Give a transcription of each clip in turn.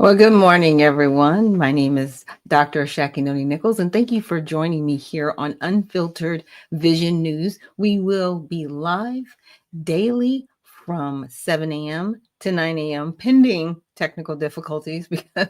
Well, good morning, everyone. My name is Dr. Ashaki Noni Nichols, and thank you for joining me here on Unfiltered Vision News. We will be live daily from 7 a.m. to 9 a.m., pending technical difficulties because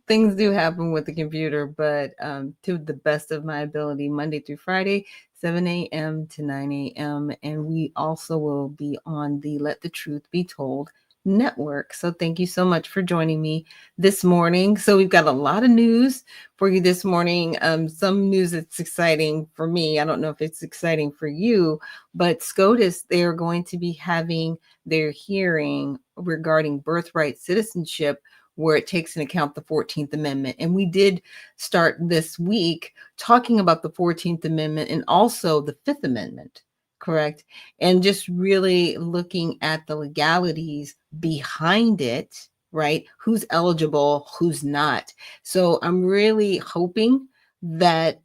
things do happen with the computer, but to the best of my ability, Monday through Friday, 7 a.m. to 9 a.m. And we also will be on the Let the Truth Be Told network. So thank you so much for joining me this morning. So we've got a lot of news for you this morning. Some news that's exciting for me. I don't know if it's exciting for you, but SCOTUS, they are going to be having their hearing regarding birthright citizenship, where it takes into account the 14th Amendment. And we did start this week talking about the 14th Amendment and also the Fifth Amendment, correct? And just really looking at the legalities behind it, right? Who's eligible, who's not. So I'm really hoping that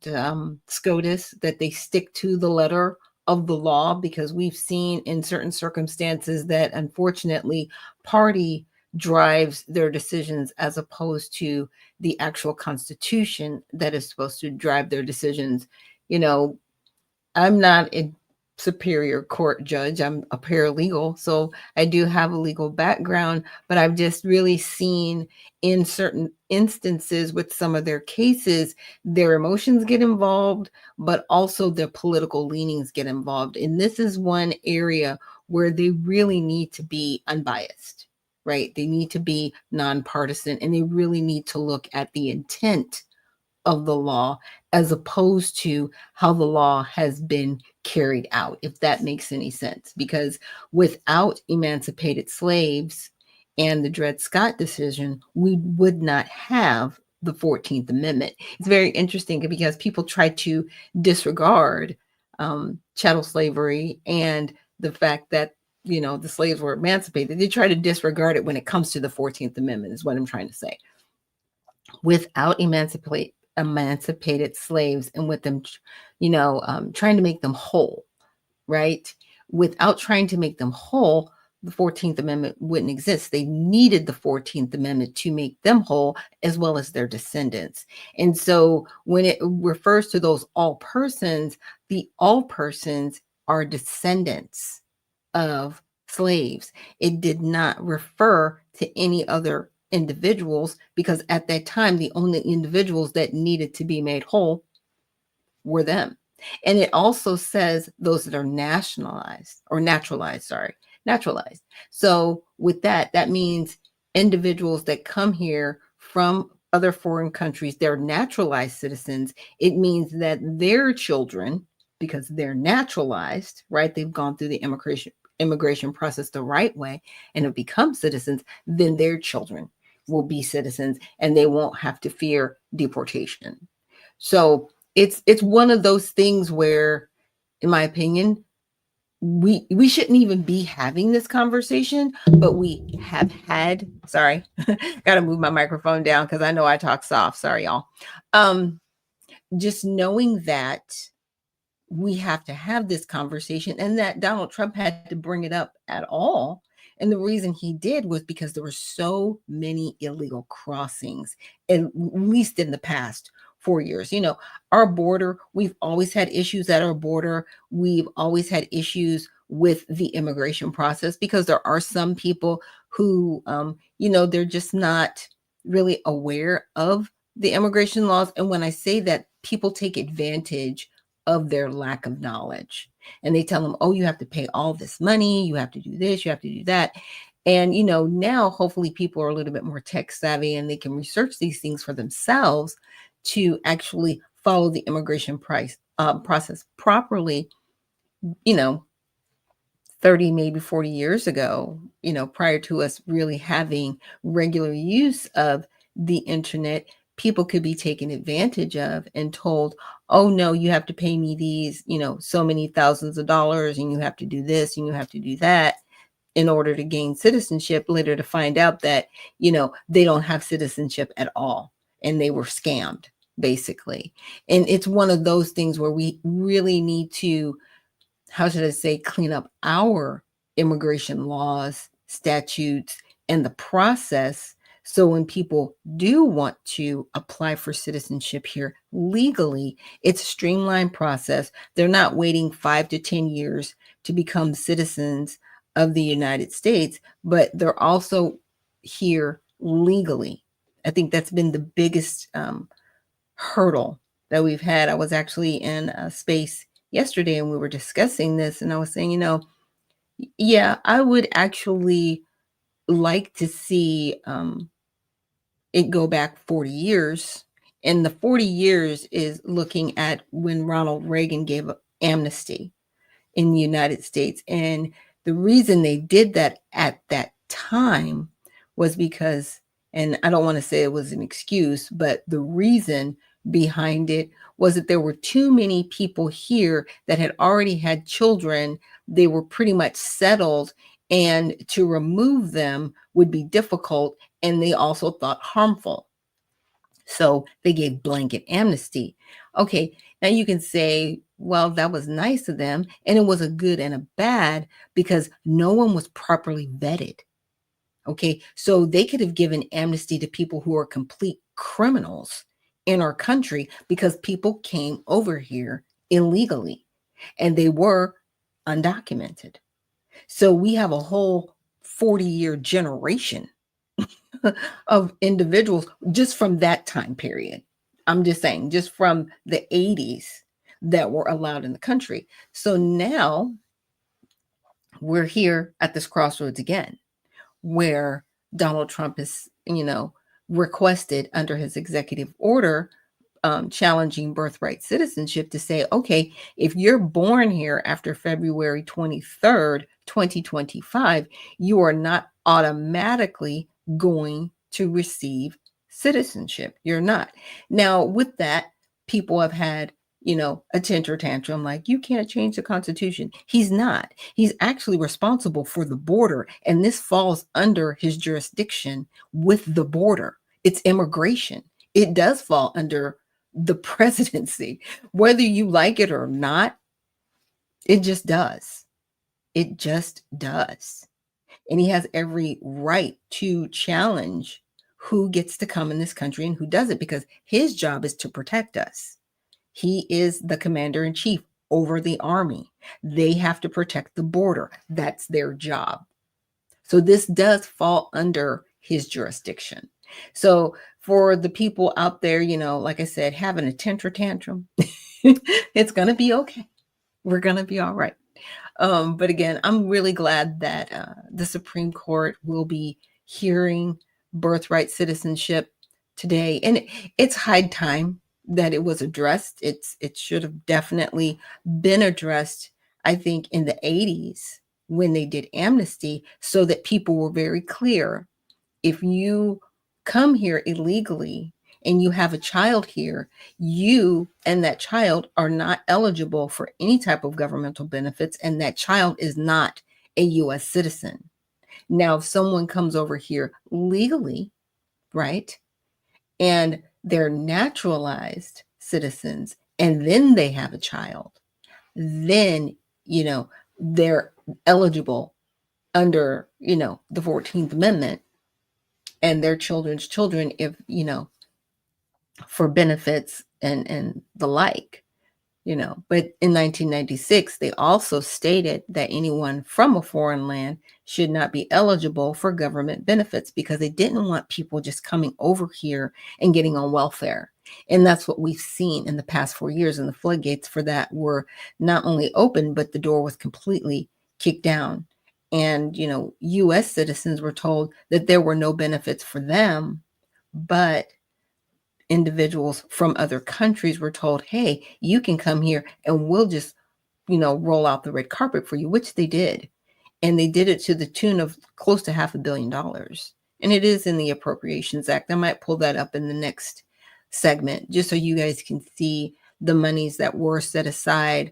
SCOTUS, that they stick to the letter of the law, because we've seen in certain circumstances that unfortunately party drives their decisions as opposed to the actual Constitution that is supposed to drive their decisions. You know, I'm not a superior court judge. I'm a paralegal, so I do have a legal background, but I've just really seen in certain instances with some of their cases, their emotions get involved, but also their political leanings get involved. And this is one area where they really need to be unbiased, right? They need to be nonpartisan, and they really need to look at the intent of the law as opposed to how the law has been carried out, if that makes any sense. Because without emancipated slaves and the Dred Scott decision, we would not have the 14th Amendment. It's very interesting because people try to disregard chattel slavery and the fact that the slaves were emancipated. They try to disregard it when it comes to the 14th Amendment, is what I'm trying to say. Without emancipated slaves and with them, trying to make them whole, right? Without trying to make them whole, the 14th Amendment wouldn't exist. They needed the 14th Amendment to make them whole, as well as their descendants. And so when it refers to those all persons, the all persons are descendants of slaves. It did not refer to any other individuals, because at that time, the only individuals that needed to be made whole were them. And it also says those that are nationalized or naturalized. So with that, that means individuals that come here from other foreign countries, they're naturalized citizens. It means that their children, because they're naturalized, right? They've gone through the immigration process the right way and have become citizens, then their children will be citizens and they won't have to fear deportation. So it's one of those things where, in my opinion, we shouldn't even be having this conversation, but we have had. Sorry, got to move my microphone down because I know I talk soft. Sorry, y'all. Just knowing that we have to have this conversation, and that Donald Trump had to bring it up at all. And the reason he did was because there were so many illegal crossings, at least in the past 4 years. Our border, we've always had issues at our border. We've always had issues with the immigration process because there are some people who, they're just not really aware of the immigration laws. And when I say that, people take advantage of their lack of knowledge. And they tell them, oh, you have to pay all this money, you have to do this, you have to do that. And, now hopefully people are a little bit more tech savvy and they can research these things for themselves to actually follow the immigration process properly. 30, maybe 40 years ago, prior to us really having regular use of the internet, people could be taken advantage of and told, oh no, you have to pay me these, so many thousands of dollars, and you have to do this and you have to do that in order to gain citizenship, later to find out that, they don't have citizenship at all. And they were scammed, basically. And it's one of those things where we really need to, how should I say, clean up our immigration laws, statutes, and the process So when people do want to apply for citizenship here legally, it's a streamlined process. They're not waiting 5 to 10 years to become citizens of the United States, but they're also here legally. I think that's been the biggest hurdle that we've had. I was actually in a space yesterday and we were discussing this, and I was saying, yeah, I would actually like to see it go back 40 years. And the 40 years is looking at when Ronald Reagan gave amnesty in the United States. And the reason they did that at that time was because, and I don't want to say it was an excuse, but the reason behind it was that there were too many people here that had already had children. They were pretty much settled, and to remove them would be difficult, and they also thought harmful. So they gave blanket amnesty. Okay, now you can say, well, that was nice of them. And it was a good and a bad because no one was properly vetted. Okay, so they could have given amnesty to people who are complete criminals in our country because people came over here illegally and they were undocumented. So we have a whole 40-year generation of individuals just from that time period. I'm just saying, just from the 80s that were allowed in the country. So now we're here at this crossroads again, where Donald Trump is, requested under his executive order challenging birthright citizenship to say, okay, if you're born here after February 23rd, 2025, you are not automatically going to receive citizenship. You're not. Now, with that, people have had, a temper tantrum like, you can't change the Constitution. He's not. He's actually responsible for the border, and this falls under his jurisdiction with the border. It's immigration. It does fall under the presidency, whether you like it or not. It just does. It just does. And he has every right to challenge who gets to come in this country and who doesn't, because his job is to protect us. He is the commander in chief over the army. They have to protect the border. That's their job. So this does fall under his jurisdiction. So for the people out there, like I said, having a temper tantrum, it's going to be okay. We're going to be all right. But again, I'm really glad that the Supreme Court will be hearing birthright citizenship today. And it's high time that it was addressed. It should have definitely been addressed, I think, in the 80s when they did amnesty, so that people were very clear. If you come here illegally and you have a child here, you and that child are not eligible for any type of governmental benefits, and that child is not a U.S. citizen. Now, if someone comes over here legally, right, and they're naturalized citizens, and then they have a child, then, they're eligible under, the 14th Amendment, and their children's children, if, for benefits and the like. But in 1996, they also stated that anyone from a foreign land should not be eligible for government benefits, because they didn't want people just coming over here and getting on welfare. And that's what we've seen in the past 4 years. And the floodgates for that were not only open, but the door was completely kicked down. And, U.S. citizens were told that there were no benefits for them, but individuals from other countries were told, hey, you can come here and we'll just, roll out the red carpet for you, which they did. And they did it to the tune of close to $500 million. And it is in the Appropriations Act. I might pull that up in the next segment, just so you guys can see the monies that were set aside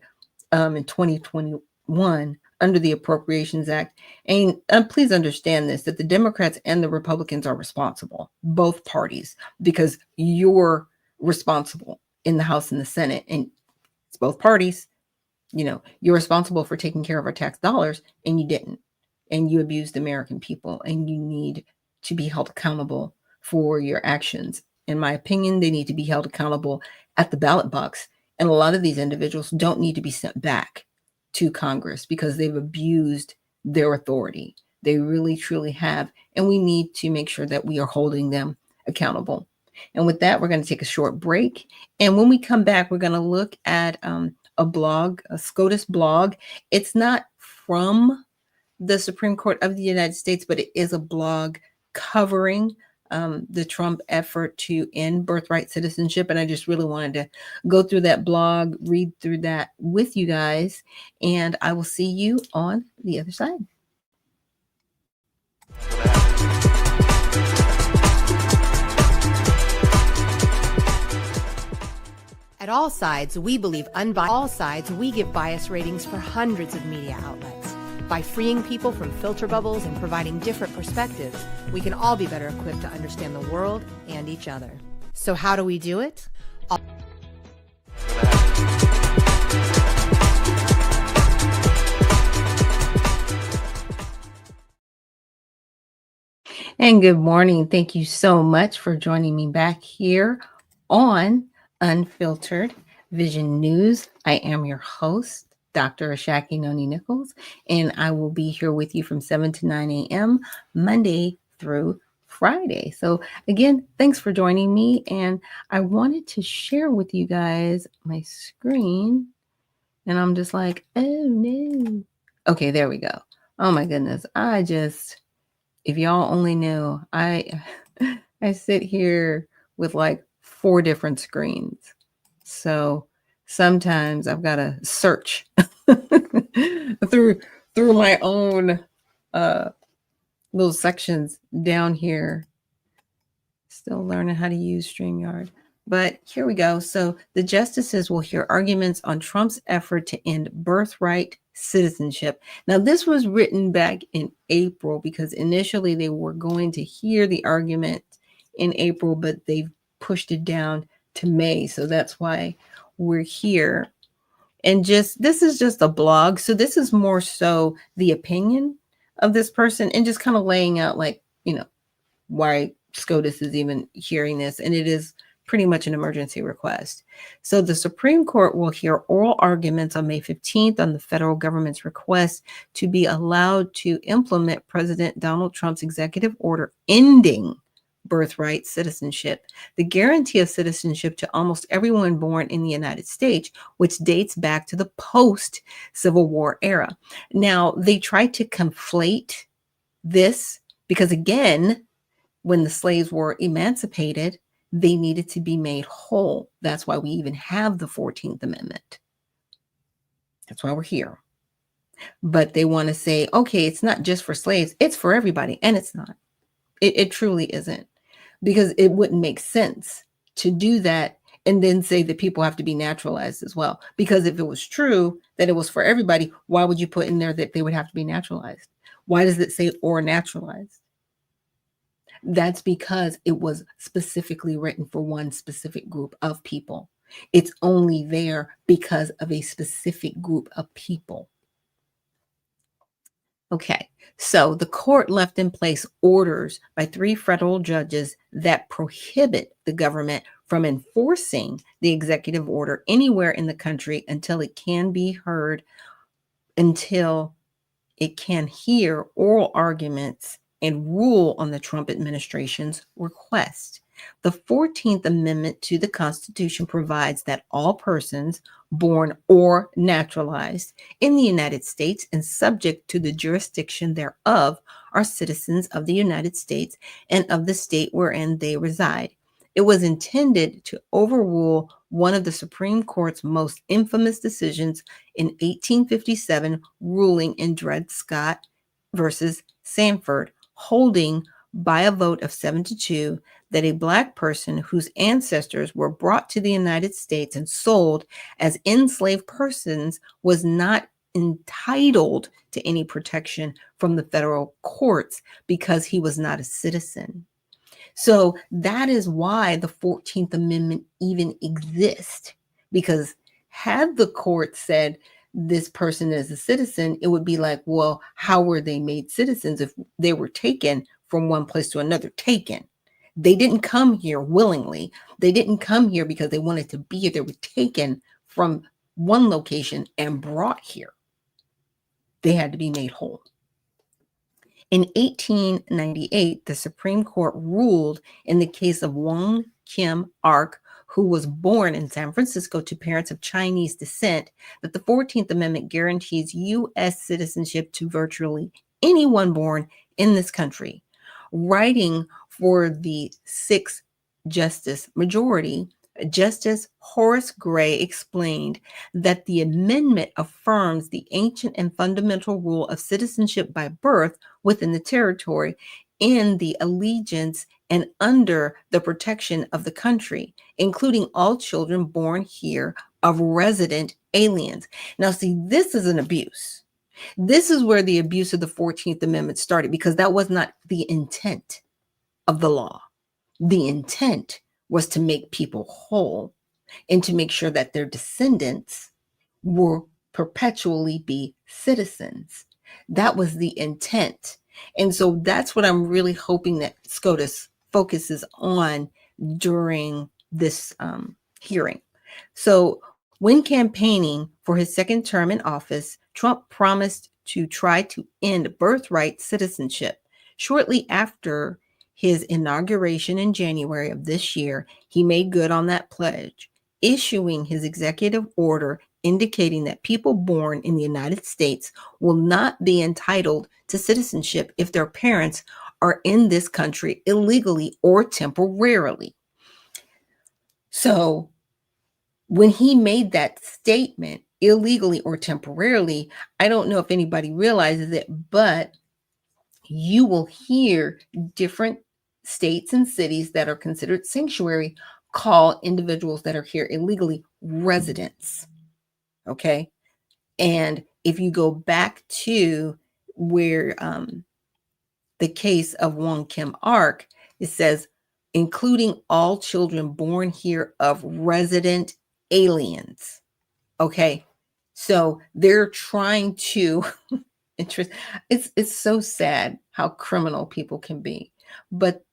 in 2021 under the Appropriations Act. And please understand this, that the Democrats and the Republicans are responsible, both parties, because you're responsible in the House and the Senate, and it's both parties. You're responsible for taking care of our tax dollars, and you didn't. And you abused the American people, and you need to be held accountable for your actions. In my opinion, they need to be held accountable at the ballot box. And a lot of these individuals don't need to be sent back to Congress because they've abused their authority. They really, truly have. And we need to make sure that we are holding them accountable. And with that, we're going to take a short break. And when we come back, we're going to look at a blog, a SCOTUS blog. It's not from the Supreme Court of the United States, but it is a blog covering the Trump effort to end birthright citizenship. And I just really wanted to go through that blog, read through that with you guys, and I will see you on the other side. At All Sides, we believe All Sides, we give bias ratings for hundreds of media outlets. By freeing people from filter bubbles and providing different perspectives, we can all be better equipped to understand the world and each other. So how do we do it? And good morning. Thank you so much for joining me back here on Unfiltered Vision News. I am your host, Dr. Ashaki Noni Nichols, and I will be here with you from 7 to 9 a.m. Monday through Friday. So again, thanks for joining me. And I wanted to share with you guys my screen. And I'm just like, oh no. Okay, there we go. Oh my goodness. If y'all only knew, I sit here with like 4 different screens. So sometimes I've got to search through my own little sections down here. Still learning how to use StreamYard. But here we go. So the justices will hear arguments on Trump's effort to end birthright citizenship. Now, this was written back in April because initially they were going to hear the argument in April, but they've pushed it down to May. So that's why we're here. And this is just a blog. So this is more so the opinion of this person and just kind of laying out why SCOTUS is even hearing this. And it is pretty much an emergency request. So the Supreme Court will hear oral arguments on May 15th on the federal government's request to be allowed to implement President Donald Trump's executive order ending birthright citizenship, the guarantee of citizenship to almost everyone born in the United States, which dates back to the post-Civil War era. Now, they tried to conflate this because, again, when the slaves were emancipated, they needed to be made whole. That's why we even have the 14th Amendment. That's why we're here. But they want to say, okay, it's not just for slaves, it's for everybody. And it's not. It truly isn't. Because it wouldn't make sense to do that and then say that people have to be naturalized as well. Because if it was true that it was for everybody, why would you put in there that they would have to be naturalized? Why does it say or naturalized? That's because it was specifically written for one specific group of people. It's only there because of a specific group of people. Okay, so the court left in place orders by 3 federal judges that prohibit the government from enforcing the executive order anywhere in the country until it can hear oral arguments and rule on the Trump administration's request. The 14th Amendment to the Constitution provides that all persons born or naturalized in the United States and subject to the jurisdiction thereof are citizens of the United States and of the state wherein they reside. It was intended to overrule one of the Supreme Court's most infamous decisions in 1857, ruling in Dred Scott versus Sanford, holding by a vote of 7-2 that a Black person whose ancestors were brought to the United States and sold as enslaved persons was not entitled to any protection from the federal courts because he was not a citizen. So that is why the 14th Amendment even exists, because had the court said this person is a citizen, it would be like, well, how were they made citizens if they were taken from one place to another? Taken. They didn't come here willingly. They didn't come here because they wanted to be here. They were taken from one location and brought here. They had to be made whole. In 1898, the Supreme Court ruled in the case of Wong Kim Ark, who was born in San Francisco to parents of Chinese descent, that the 14th Amendment guarantees U.S. citizenship to virtually anyone born in this country. Writing for the sixth justice majority, Justice Horace Gray explained that the amendment affirms the ancient and fundamental rule of citizenship by birth within the territory in the allegiance and under the protection of the country, including all children born here of resident aliens. Now, see, this is an abuse. This is where the abuse of the 14th Amendment started, because that was not the intent of the law. The intent was to make people whole and to make sure that their descendants will perpetually be citizens. That was the intent. And so that's what I'm really hoping that SCOTUS focuses on during this hearing. So when campaigning for his second term in office, Trump promised to try to end birthright citizenship. Shortly after his inauguration in January of this year, he made good on that pledge, issuing his executive order indicating that people born in the United States will not be entitled to citizenship if their parents are in this country illegally or temporarily. So when he made that statement, illegally or temporarily, I don't know if anybody realizes it, but you will hear different states and cities that are considered sanctuary call individuals that are here illegally residents. Okay. And if you go back to where the case of Wong Kim Ark, it says, including all children born here of resident aliens. Okay. So they're trying to it's so sad how criminal people can be. But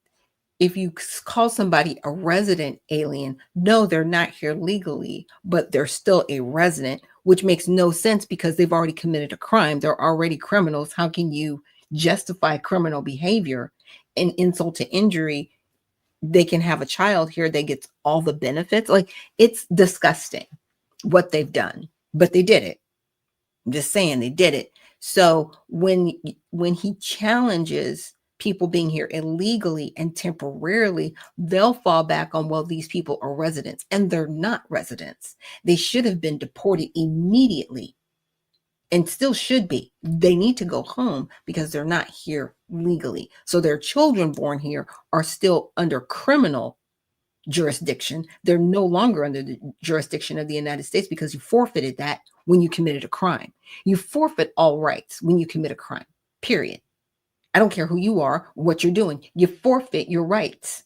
if you call somebody a resident alien, no, they're not here legally, but they're still a resident, which makes no sense because they've already committed a crime. They're already criminals. How can you justify criminal behavior and insult to injury? They can have a child here that gets all the benefits. Like, it's disgusting what they've done, but they did it. I'm just saying they did it. So when he challenges people being here illegally and temporarily, they'll fall back on, well, these people are residents, and they're not residents. They should have been deported immediately and still should be. They need to go home because they're not here legally. So their children born here are still under criminal jurisdiction. They're no longer under the jurisdiction of the United States because you forfeited that when you committed a crime. You forfeit all rights when you commit a crime, period. I don't care who you are, what you're doing. You forfeit your rights.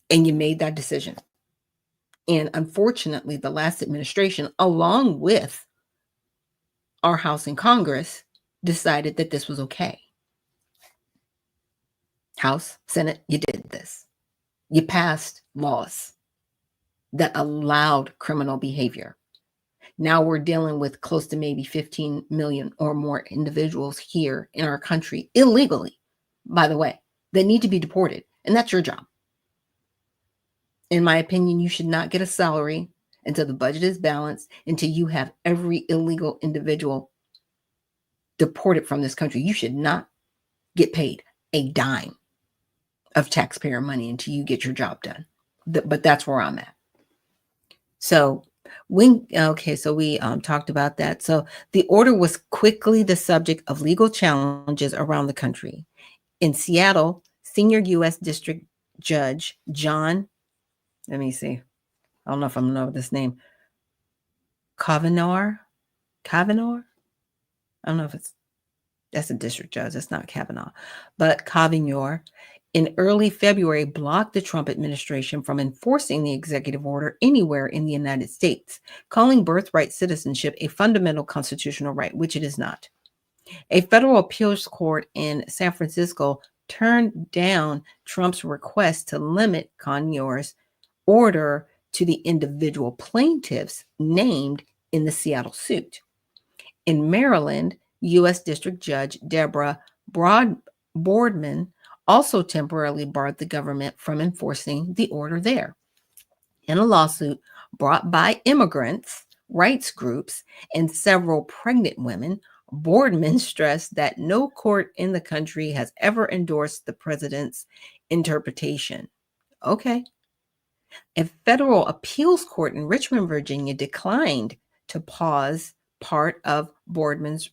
And you made that decision. And unfortunately, the last administration, along with our House and Congress, decided that this was okay. House, Senate, you did this. You passed laws that allowed criminal behavior. Now we're dealing with close to maybe 15 million or more individuals here in our country illegally, by the way, that need to be deported. And that's your job. In my opinion, you should not get a salary until the budget is balanced, until you have every illegal individual deported from this country. You should not get paid a dime of taxpayer money until you get your job done. But that's where I'm at. So we talked about that. So the order was quickly the subject of legal challenges around the country. In Seattle, senior U.S. District Judge John, let me see, I don't know if I'm going to know this name, Kavanaugh? I don't know if that's a district judge. It's not Kavanaugh, but Kavanaugh in early February blocked the Trump administration from enforcing the executive order anywhere in the United States, calling birthright citizenship a fundamental constitutional right, which it is not. A federal appeals court in San Francisco turned down Trump's request to limit Conyore's order to the individual plaintiffs named in the Seattle suit. In Maryland, U.S. District Judge Deborah Boardman also temporarily barred the government from enforcing the order there. In a lawsuit brought by immigrants, rights groups, and several pregnant women, Boardman stressed that no court in the country has ever endorsed the president's interpretation. Okay. A federal appeals court in Richmond, Virginia declined to pause part of Boardman's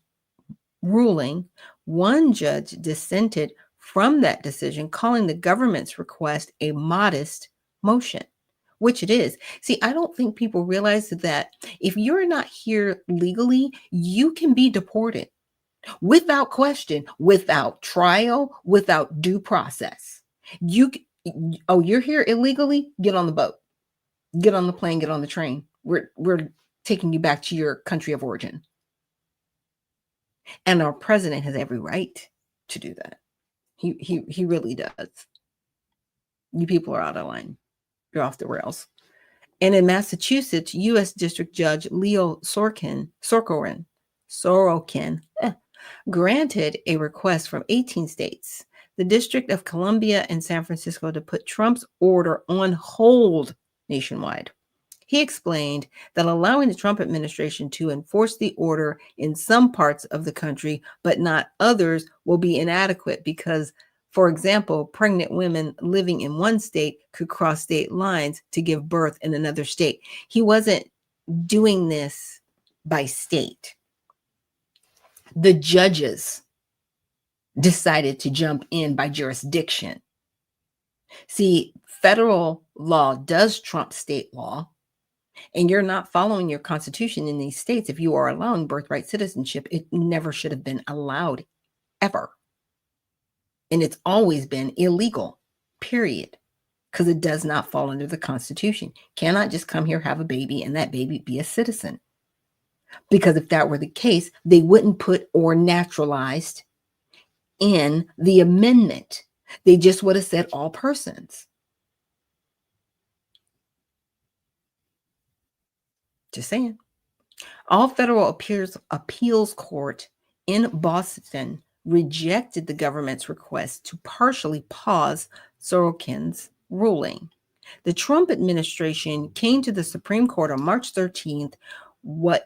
ruling. One judge dissented from that decision, calling the government's request a modest motion, which it is. See, I don't think people realize that if you're not here legally, you can be deported without question, without trial, without due process. You're here illegally? Get on the boat, get on the plane, get on the train. We're taking you back to your country of origin. And our president has every right to do that. He really does. You people are out of line. You're off the rails. And in Massachusetts, U.S. District Judge Leo Sorokin granted a request from 18 states, the District of Columbia and San Francisco, to put Trump's order on hold nationwide. He explained that allowing the Trump administration to enforce the order in some parts of the country, but not others, will be inadequate because, for example, pregnant women living in one state could cross state lines to give birth in another state. He wasn't doing this by state. The judges decided to jump in by jurisdiction. See, federal law does trump state law, and you're not following your constitution in these states. If you are allowing birthright citizenship, it never should have been allowed, ever. And it's always been illegal, period, because it does not fall under the Constitution. Cannot just come here, have a baby, and that baby be a citizen. Because if that were the case, they wouldn't put "or naturalized" in the amendment. They just would have said all persons. Just saying. All federal appeals court in Boston rejected the government's request to partially pause Sorokin's ruling. The Trump administration came to the Supreme Court on March 13th with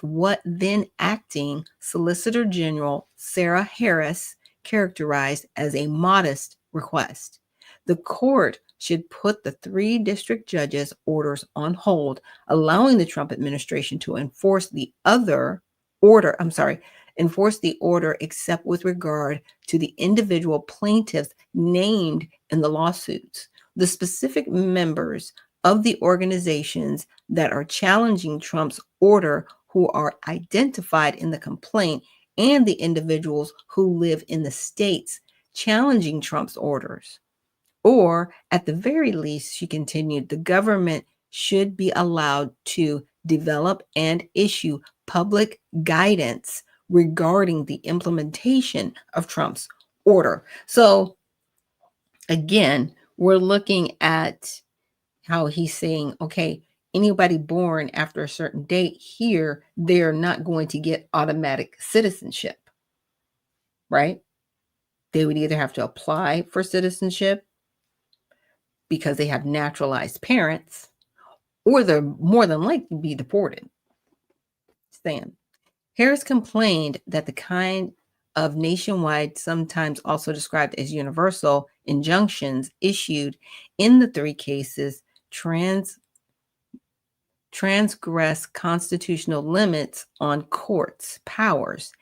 what then acting Solicitor General Sarah Harris characterized as a modest request. The court should put the 3 district judges' orders on hold, allowing the Trump administration to enforce the order except with regard to the individual plaintiffs named in the lawsuits. The specific members of the organizations that are challenging Trump's order who are identified in the complaint, and the individuals who live in the states challenging Trump's orders. Or, at the very least, she continued, the government should be allowed to develop and issue public guidance regarding the implementation of Trump's order. So, again, we're looking at how he's saying, okay, anybody born after a certain date here, they're not going to get automatic citizenship, right? They would either have to apply for citizenship because they have naturalized parents, or they're more than likely to be deported. Stan. Harris complained that the kind of nationwide, sometimes also described as universal, injunctions issued in the 3 cases transgress constitutional limits on courts' powers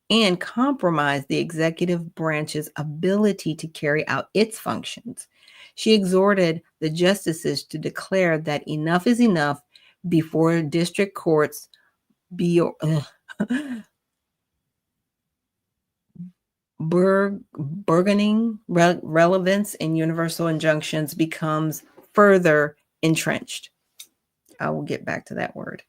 and compromise the executive branch's ability to carry out its functions. She exhorted the justices to declare that enough is enough before district courts burgeoning relevance in universal injunctions becomes further entrenched. I will get back to that word.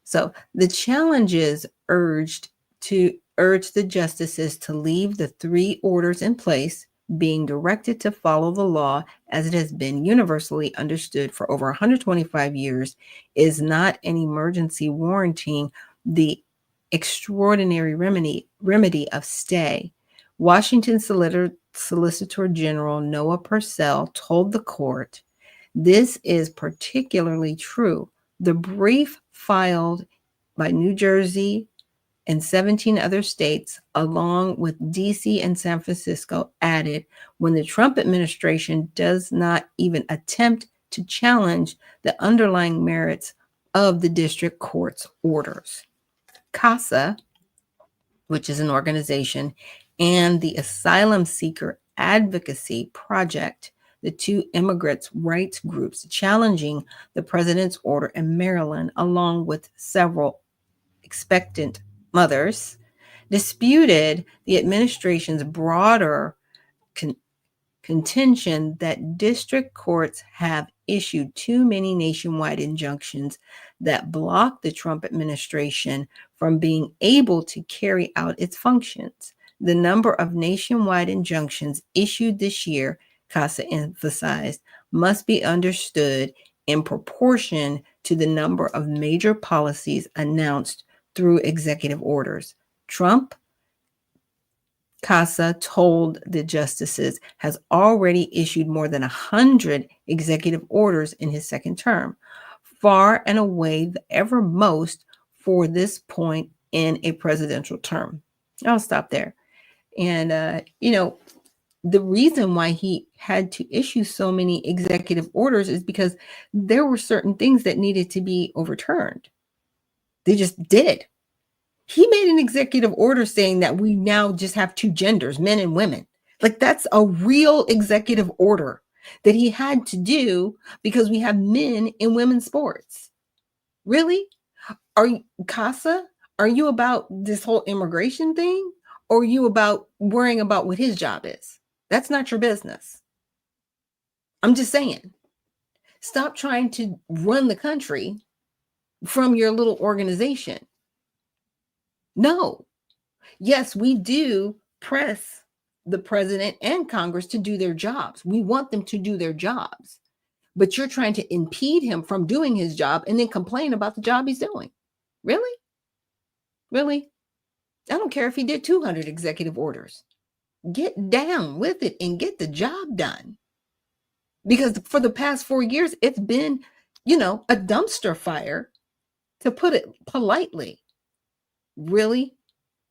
So the challenges urged the justices to leave the 3 orders in place being directed to follow the law as it has been universally understood for over 125 years is not an emergency warranting the extraordinary remedy of stay. Washington Solicitor General Noah Purcell told the court, "This is particularly true. The brief filed by New Jersey and 17 other states, along with DC and San Francisco, added, when the Trump administration does not even attempt to challenge the underlying merits of the district court's orders." CASA, which is an organization, and the Asylum Seeker Advocacy Project, the two immigrants' rights groups challenging the president's order in Maryland, along with several expectant mothers, disputed the administration's broader con- contention that district courts have issued too many nationwide injunctions that block the Trump administration from being able to carry out its functions. The number of nationwide injunctions issued this year, CASA emphasized, must be understood in proportion to the number of major policies announced through executive orders. Trump, CASA told the justices, has already issued more than 100 executive orders in his second term, far and away the ever most for this point in a presidential term. I'll stop there. And, the reason why he had to issue so many executive orders is because there were certain things that needed to be overturned. They just did. He made an executive order saying that we now just have two genders, men and women. Like, that's a real executive order that he had to do because we have men in women's sports. Really? Are you, CASA, are you about this whole immigration thing? Or are you about worrying about what his job is? That's not your business. I'm just saying. Stop trying to run the country from your little organization. No. Yes, we do press the president and Congress to do their jobs. We want them to do their jobs. But you're trying to impede him from doing his job and then complain about the job he's doing. Really? Really? I don't care if he did 200 executive orders. Get down with it and get the job done. Because for the past 4 years, it's been, a dumpster fire, to put it politely. Really,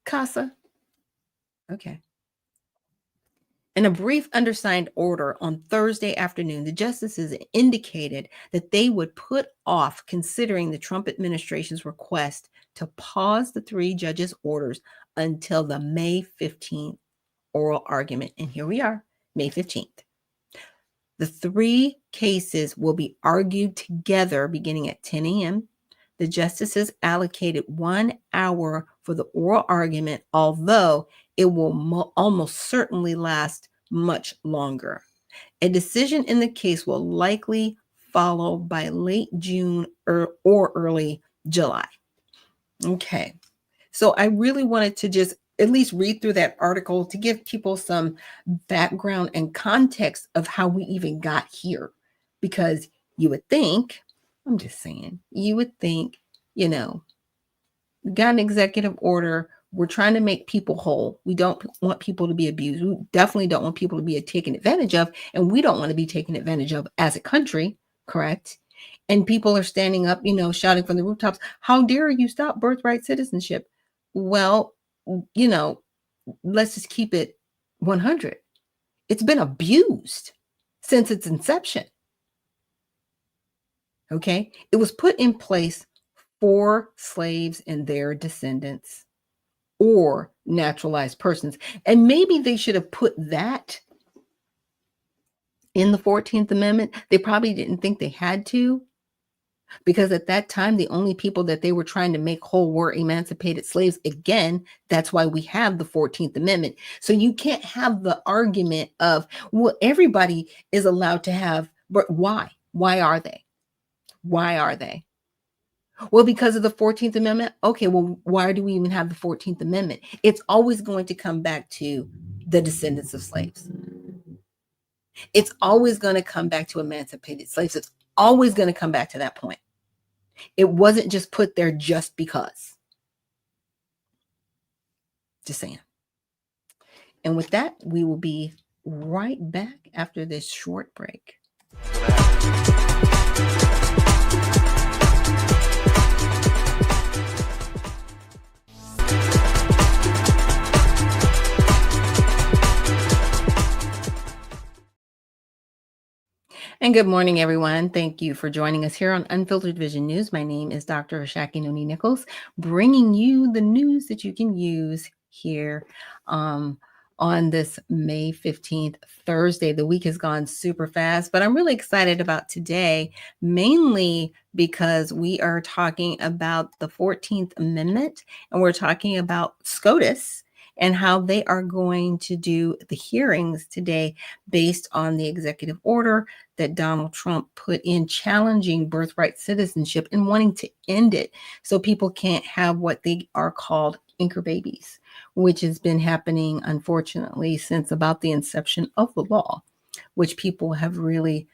CASA? Okay. In a brief undersigned order on Thursday afternoon, the justices indicated that they would put off considering the Trump administration's request to pause the three judges' orders until the May 15th oral argument. And here we are, May 15th. The three cases will be argued together beginning at 10 a.m. The justices allocated 1 hour for the oral argument, although it will almost certainly last much longer. A decision in the case will likely follow by late June or early July. Okay, so I really wanted to just at least read through that article to give people some background and context of how we even got here. Because you would think, I'm just saying, you would think, we got an executive order. We're trying to make people whole. We don't want people to be abused. We definitely don't want people to be taken advantage of. And we don't want to be taken advantage of as a country, correct? And people are standing up, shouting from the rooftops, how dare you stop birthright citizenship? Well, let's just keep it 100. It's been abused since its inception. Okay? It was put in place for slaves and their descendants or naturalized persons. And maybe they should have put that in the 14th Amendment. They probably didn't think they had to, because at that time, the only people that they were trying to make whole were emancipated slaves. Again, that's why we have the 14th Amendment. So you can't have the argument of, well, everybody is allowed to have, but why? Why are they? Why are they? Well, because of the 14th Amendment. Okay, well, why do we even have the 14th Amendment? It's always going to come back to the descendants of slaves. It's always going to come back to emancipated slaves. It's always going to come back to that point. It wasn't just put there just because. Just saying. And with that, we will be right back after this short break. And good morning, everyone. Thank you for joining us here on Unfiltered Vision News. My name is Dr. Ashaki Noni Nichols, bringing you the news that you can use here on this May 15th, Thursday. The week has gone super fast, but I'm really excited about today, mainly because we are talking about the 14th Amendment, and we're talking about SCOTUS and how they are going to do the hearings today based on the executive order that Donald Trump put in challenging birthright citizenship and wanting to end it so people can't have what they are called anchor babies, which has been happening, unfortunately, since about the inception of the law, which people have really,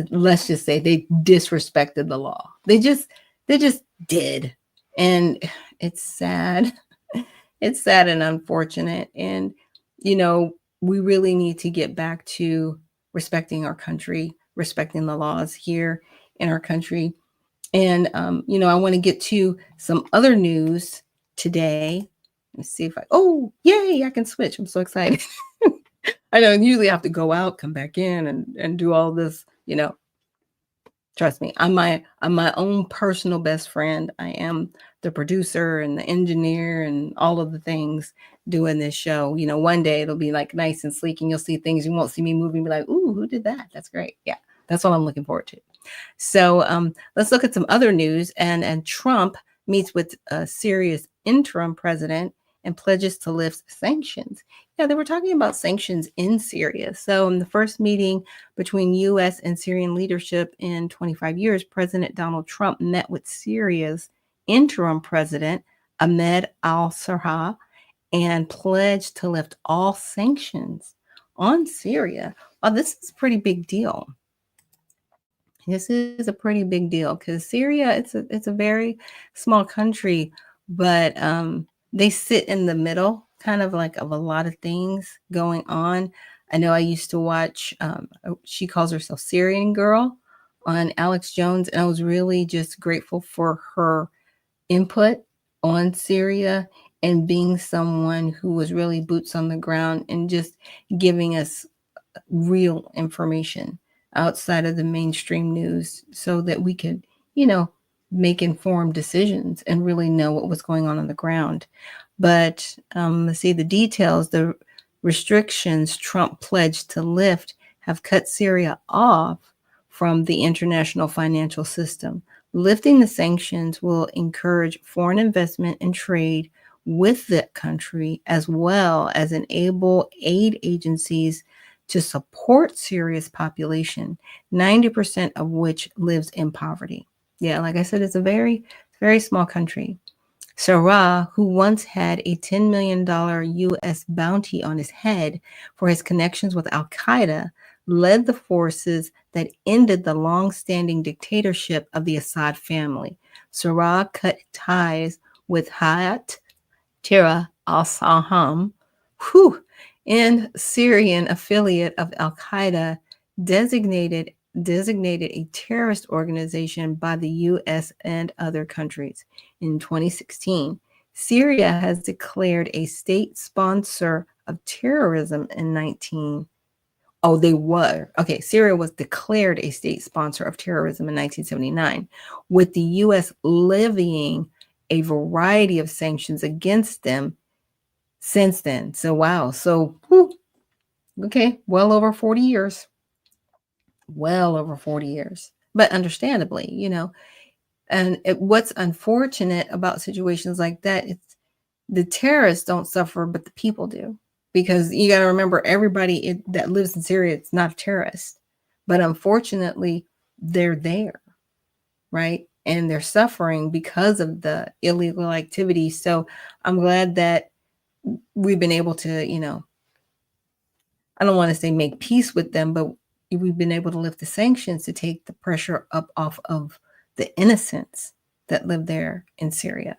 let's just say, they disrespected the law. They just did. And it's sad. It's sad and unfortunate. And, we really need to get back to respecting our country, respecting the laws here in our country. And, I want to get to some other news today. Let me see if yay, I can switch. I'm so excited. I know usually I have to go out, come back in and do all this, Trust me, I'm my own personal best friend. I am the producer and the engineer and all of the things doing this show. One day it'll be like nice and sleek and you'll see things you won't see me moving, be like, ooh, who did that? That's great. Yeah, that's what I'm looking forward to. So let's look at some other news. And Trump meets with Syria's interim president and pledges to lift sanctions. Yeah, they were talking about sanctions in Syria. So in the first meeting between U.S. and Syrian leadership in 25 years, President Donald Trump met with Syria's interim president, Ahmed al-Sarraj, and pledged to lift all sanctions on Syria. Well, this is a pretty big deal. This is a pretty big deal because Syria, it's a very small country, but they sit in the middle, kind of like of a lot of things going on. I know I used to watch. She calls herself Syrian Girl on Alex Jones, and I was really just grateful for her input on Syria and being someone who was really boots on the ground and just giving us real information outside of the mainstream news so that we could, make informed decisions and really know what was going on the ground. But let's see the details. The restrictions Trump pledged to lift have cut Syria off from the international financial system. Lifting the sanctions will encourage foreign investment and trade with the country, as well as enable aid agencies to support Syria's population, 90% of which lives in poverty. Yeah, like I said, it's a very, very small country. Sarraj, who once had a $10 million U.S. bounty on his head for his connections with Al Qaeda, led the forces that ended the long-standing dictatorship of the Assad family. Sarraj cut ties with Hayat Tahrir al-Sham, and Syrian affiliate of Al Qaeda, designated a terrorist organization by the U.S. and other countries. In 2016, Syria has declared a state sponsor of terrorism in 19. Oh, they were. Okay, Syria was declared a state sponsor of terrorism in 1979, with the U.S. levying a variety of sanctions against them since then. So, wow. So, okay, well over 40 years. Well over 40 years. But understandably, and what's unfortunate about situations like that, it's the terrorists don't suffer, but the people do. Because you got to remember, everybody that lives in Syria, it's not a terrorist. But unfortunately, they're there, right? And they're suffering because of the illegal activity. So I'm glad that we've been able to, I don't want to say make peace with them, but we've been able to lift the sanctions to take the pressure up off of the innocents that live there in Syria.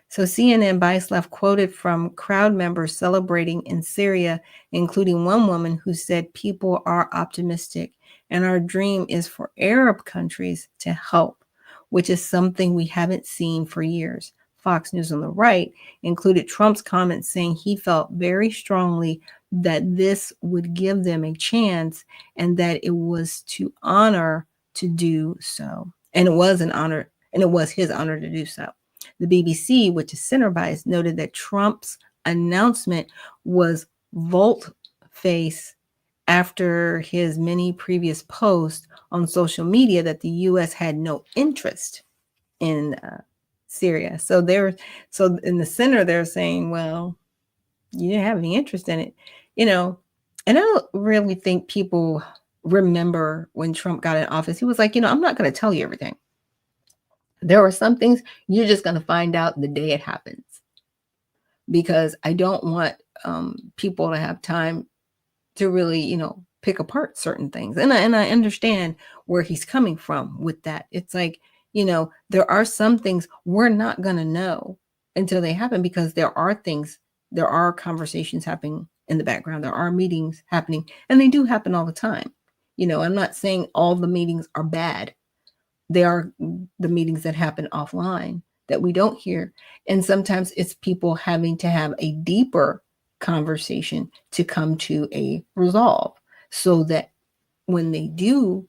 So CNN Vice Left quoted from crowd members celebrating in Syria, including one woman who said, "People are optimistic, and our dream is for Arab countries to help," which is something we haven't seen for years. Fox News on the right included Trump's comments saying he felt very strongly that this would give them a chance and that it was to honor to do so. And it was an honor, and it was his honor to do so. The BBC, which is center bias, noted that Trump's announcement was volte-face after his many previous posts on social media that the U.S. had no interest in Syria. So in the center, they're saying, well, you didn't have any interest in it, you know. And I don't really think people remember when Trump got in office. He was like, I'm not going to tell you everything. There are some things you're just going to find out the day it happens, because I don't want people to have time to really, pick apart certain things. And I understand where he's coming from with that. It's like, there are some things we're not going to know until they happen, because there are conversations happening in the background. There are meetings happening, and they do happen all the time. I'm not saying all the meetings are bad. They are the meetings that happen offline that we don't hear. And sometimes it's people having to have a deeper conversation to come to a resolve, so that when they do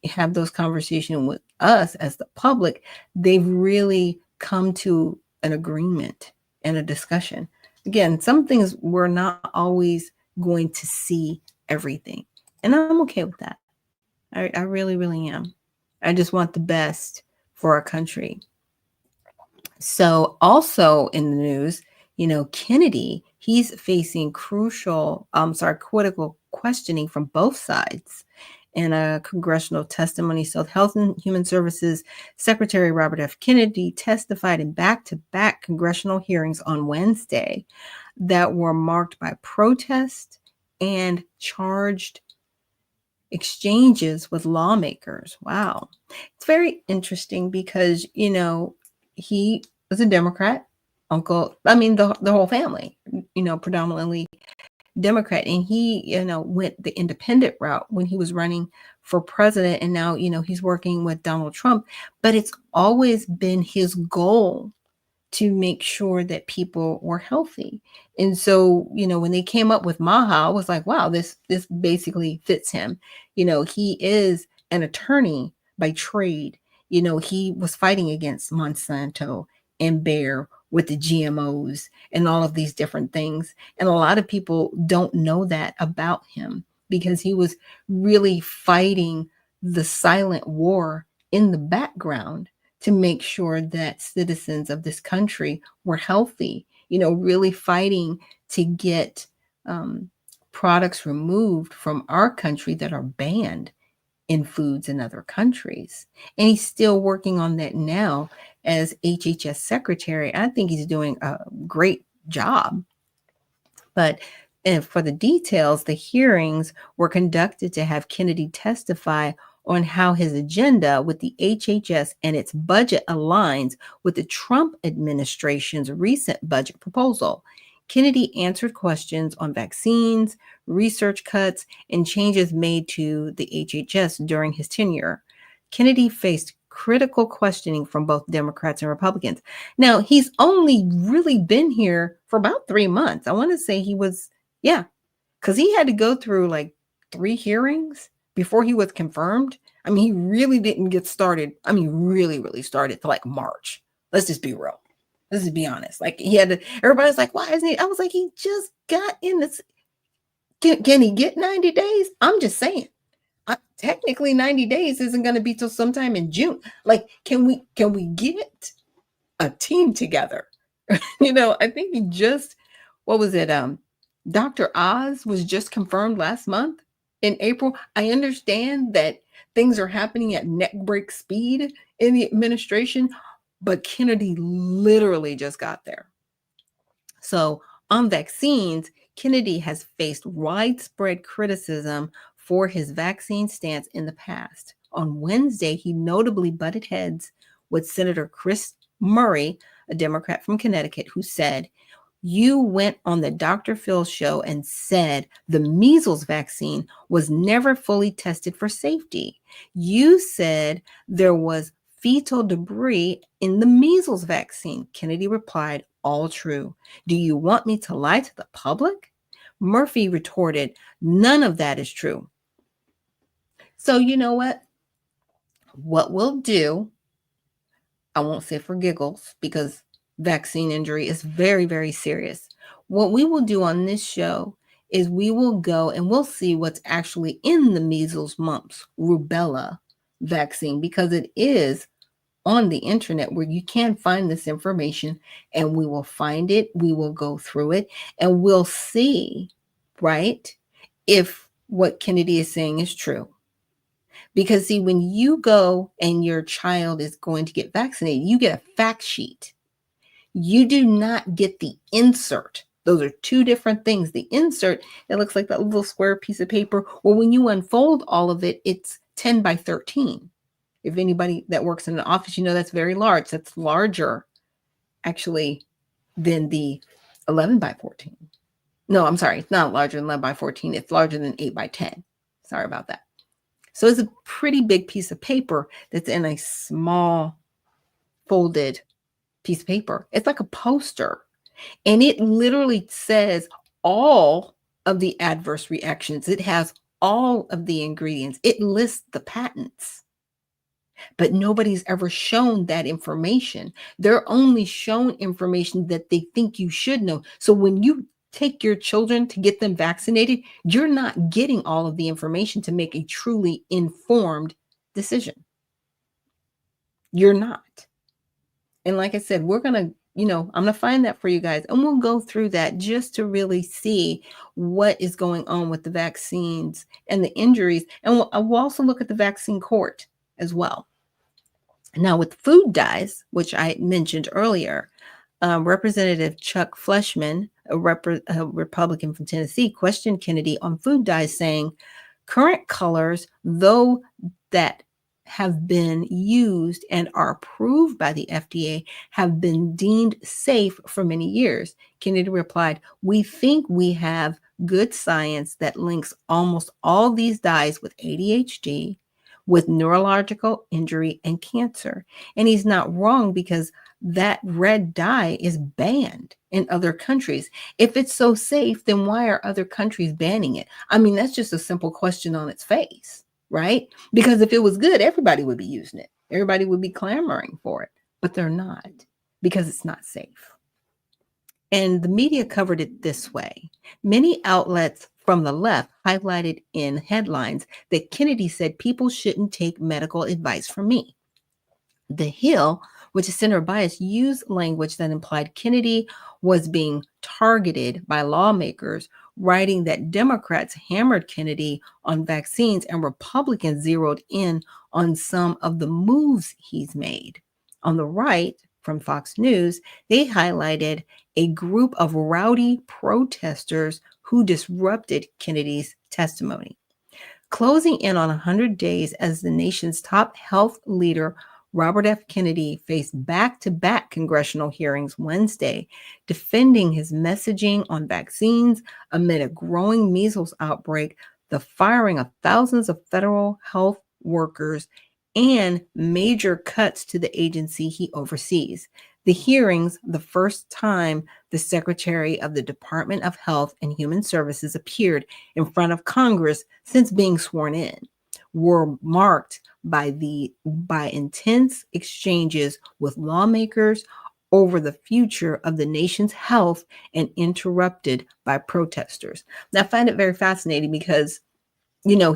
have those conversations with us as the public, they've really come to an agreement and a discussion. Again, some things we're not always going to see everything. And I'm okay with that. I really, really am. I just want the best for our country. So also in the news, Kennedy, he's facing critical questioning from both sides in a congressional testimony. So Health and Human Services Secretary Robert F. Kennedy testified in back-to-back congressional hearings on Wednesday that were marked by protest and charged exchanges with lawmakers. Wow. It's very interesting because, he was a Democrat, the whole family, predominantly Democrat. And he, went the independent route when he was running for president. And now, he's working with Donald Trump. But it's always been his goal to make sure that people were healthy. And so, when they came up with Maha, I was like, wow, this basically fits him. He is an attorney by trade. He was fighting against Monsanto and Bayer with the GMOs and all of these different things. And a lot of people don't know that about him, because he was really fighting the silent war in the background to make sure that citizens of this country were healthy, really fighting to get products removed from our country that are banned in foods in other countries. And he's still working on that now as HHS secretary. I think he's doing a great job. But for the details, the hearings were conducted to have Kennedy testify on how his agenda with the HHS and its budget aligns with the Trump administration's recent budget proposal. Kennedy answered questions on vaccines, research cuts, and changes made to the HHS during his tenure. Kennedy faced critical questioning from both Democrats and Republicans. Now, he's only really been here for about 3 months. I want to say because he had to go through like 3 hearings before he was confirmed. He really didn't get started. Really, really started to like March. Let's just be real. Let's just be honest. Like everybody's like, why isn't he? I was like, he just got in this. Can he get 90 days? I'm just saying. Technically 90 days isn't going to be till sometime in June. Like, can we get a team together? I think what was it? Dr. Oz was just confirmed last month in April. I understand that things are happening at neck break speed in the administration, but Kennedy literally just got there. So on vaccines, Kennedy has faced widespread criticism for his vaccine stance in the past. On Wednesday, he notably butted heads with Senator Chris Murray, a Democrat from Connecticut, who said, "You went on the Dr. Phil show and said the measles vaccine was never fully tested for safety. You said there was fetal debris in the measles vaccine." Kennedy replied, "All true. Do you want me to lie to the public?" Murphy retorted, "None of that is true." So, you know what? What we'll do, I won't say for giggles because vaccine injury is very, very serious. What we will do on this show is we will go and we'll see what's actually in the measles, mumps, rubella vaccine, because it is on the internet where you can find this information, and we will find it. We will go through it and we'll see, right, if what Kennedy is saying is true. Because, see, when you go and your child is going to get vaccinated, you get a fact sheet. You do not get the insert. Those are two different things. The insert, it looks like that little square piece of paper. Well, when you unfold all of it, it's 10 by 13. If anybody that works in an office, you know that's very large. That's larger, actually, than the 11 by 14. No, I'm sorry. It's not larger than 11 by 14. It's larger than 8 by 10. Sorry about that. So it's a pretty big piece of paper that's in a small folded piece of paper. It's like a poster. And it literally says all of the adverse reactions. It has all of the ingredients. It lists the patents. But nobody's ever shown that information. They're only shown information that they think you should know. So when you take your children to get them vaccinated, you're not getting all of the information to make a truly informed decision. You're not. And like I said, we're going to, I'm going to find that for you guys. And we'll go through that just to really see what is going on with the vaccines and the injuries. And we'll also look at the vaccine court as well. Now, with food dyes, which I mentioned earlier, Representative Chuck Fleshman, a Republican from Tennessee, questioned Kennedy on food dyes, saying, "Current colors, though that have been used and are approved by the FDA, have been deemed safe for many years." Kennedy replied, "We think we have good science that links almost all these dyes with ADHD, with neurological injury and cancer." And he's not wrong, because that red dye is banned in other countries. If it's so safe, then why are other countries banning it? I mean, that's just a simple question on its face, right? Because if it was good, everybody would be using it. Everybody would be clamoring for it, but they're not, because it's not safe. And the media covered it this way. Many outlets from the left highlighted in headlines that Kennedy said people shouldn't take medical advice from me. The Hill, which is center bias, used language that implied Kennedy was being targeted by lawmakers, writing that Democrats hammered Kennedy on vaccines and Republicans zeroed in on some of the moves he's made. On the right, from Fox News, they highlighted a group of rowdy protesters who disrupted Kennedy's testimony. Closing in on 100 days as the nation's top health leader, Robert F. Kennedy faced back-to-back congressional hearings Wednesday, defending his messaging on vaccines amid a growing measles outbreak, the firing of thousands of federal health workers, and major cuts to the agency he oversees. The hearings, the first time the Secretary of the Department of Health and Human Services appeared in front of Congress since being sworn in, were marked by intense exchanges with lawmakers over the future of the nation's health and interrupted by protesters. Now, I find it very fascinating because,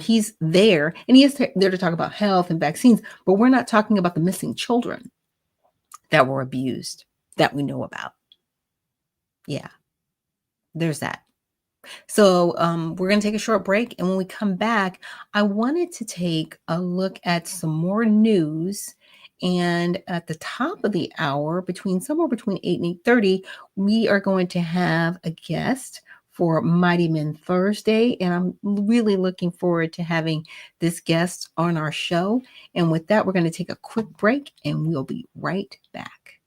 he's there and he is there to talk about health and vaccines, but we're not talking about the missing children that were abused that we know about. Yeah, there's that. So we're going to take a short break. And when we come back, I wanted to take a look at some more news. And at the top of the hour, somewhere between 8 and 8:30, we are going to have a guest for Mighty Men Thursday, and I'm really looking forward to having this guest on our show. And with that, we're going to take a quick break, and we'll be right back.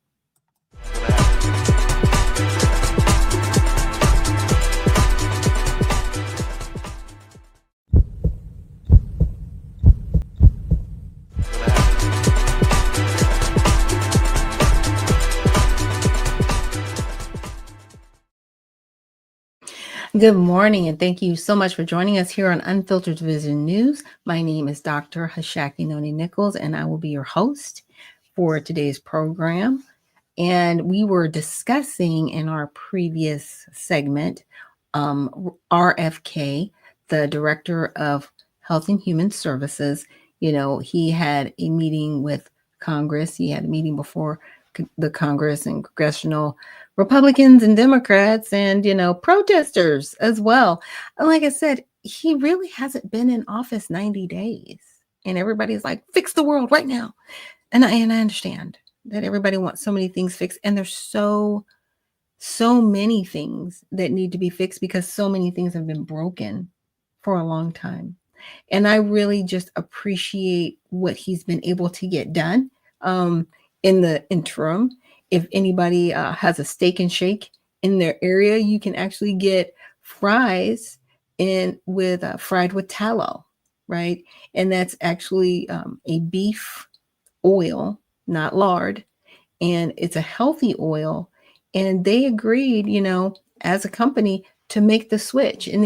Good morning, and thank you so much for joining us here on Unfiltered Vision News. My name is Dr. Ashaki Noni Nichols, and I will be your host for today's program. And we were discussing in our previous segment, RFK, the Director of Health and Human Services. He had a meeting with Congress. He had a meeting before the Congress and congressional Republicans and Democrats and, protesters as well. Like I said, he really hasn't been in office 90 days. And everybody's like, fix the world right now. And I understand that everybody wants so many things fixed. And there's so many things that need to be fixed because so many things have been broken for a long time. And I really just appreciate what he's been able to get done in the interim. If anybody has a steak and shake in their area, you can actually get fries fried with tallow, right? And that's actually a beef oil, not lard, and it's a healthy oil. And they agreed, as a company to make the switch, and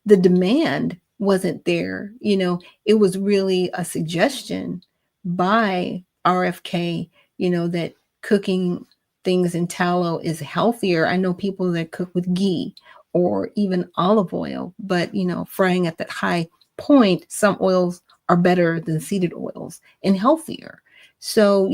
the demand wasn't there. It was really a suggestion by RFK, that cooking things in tallow is healthier. I know people that cook with ghee or even olive oil, but, frying at that high point, some oils are better than seeded oils and healthier. So,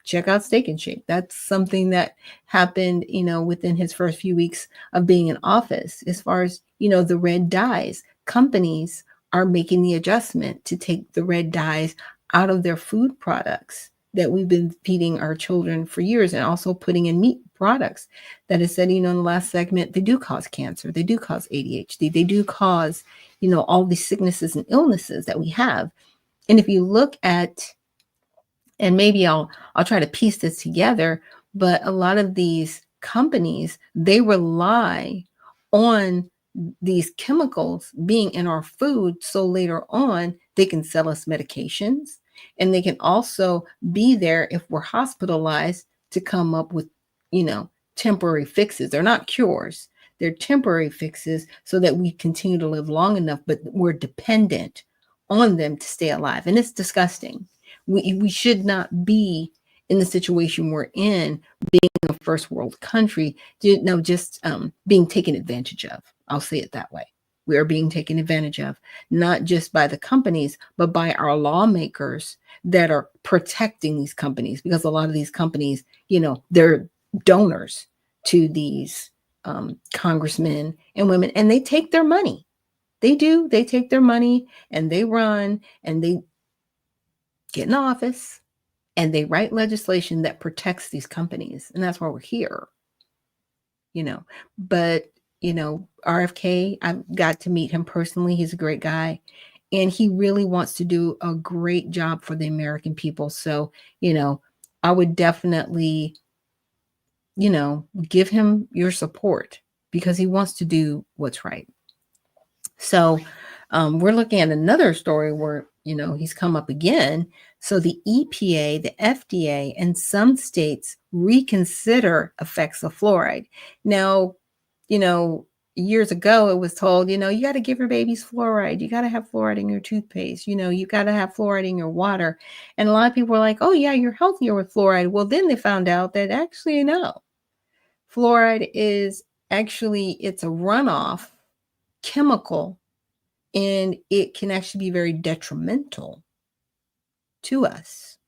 check out Steak and Shake. That's something that happened, within his first few weeks of being in office. As far as, the red dyes, companies are making the adjustment to take the red dyes out of their food products that we've been feeding our children for years, and also putting in meat products that is said, in the last segment, they do cause cancer. They do cause ADHD. They do cause, all these sicknesses and illnesses that we have. And if you look at, and maybe I'll try to piece this together, but a lot of these companies, they rely on these chemicals being in our food, so later on they can sell us medications, and they can also be there if we're hospitalized to come up with, temporary fixes. They're not cures. They're temporary fixes so that we continue to live long enough, but we're dependent on them to stay alive. And it's disgusting. We should not be in the situation we're in, being a first world country, just being taken advantage of. I'll say it that way. We are being taken advantage of, not just by the companies, but by our lawmakers that are protecting these companies, because a lot of these companies, they're donors to these congressmen and women, and they take their money. They do. They take their money and they run and they get in office and they write legislation that protects these companies. And that's why we're here, But, RFK, I've got to meet him personally. He's a great guy. And he really wants to do a great job for the American people. So, I would definitely, give him your support because he wants to do what's right. So we're looking at another story where, he's come up again. So the EPA, the FDA, and some states reconsider effects of fluoride. Now, years ago, it was told, you got to give your babies fluoride. You got to have fluoride in your toothpaste. You got to have fluoride in your water. And a lot of people were like, oh, yeah, you're healthier with fluoride. Well, then they found out that actually, no. Fluoride is actually, it's a runoff chemical, and it can actually be very detrimental to us.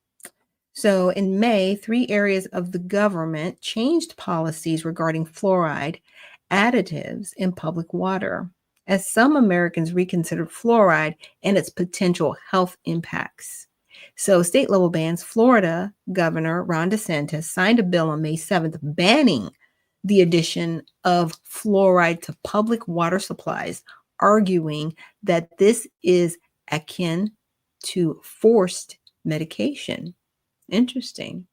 So in May, 3 areas of the government changed policies regarding fluoride additives in public water, as some Americans reconsidered fluoride and its potential health impacts. So state level bans. Florida Governor Ron DeSantis signed a bill on May 7th banning the addition of fluoride to public water supplies, arguing that this is akin to forced medication. Interesting.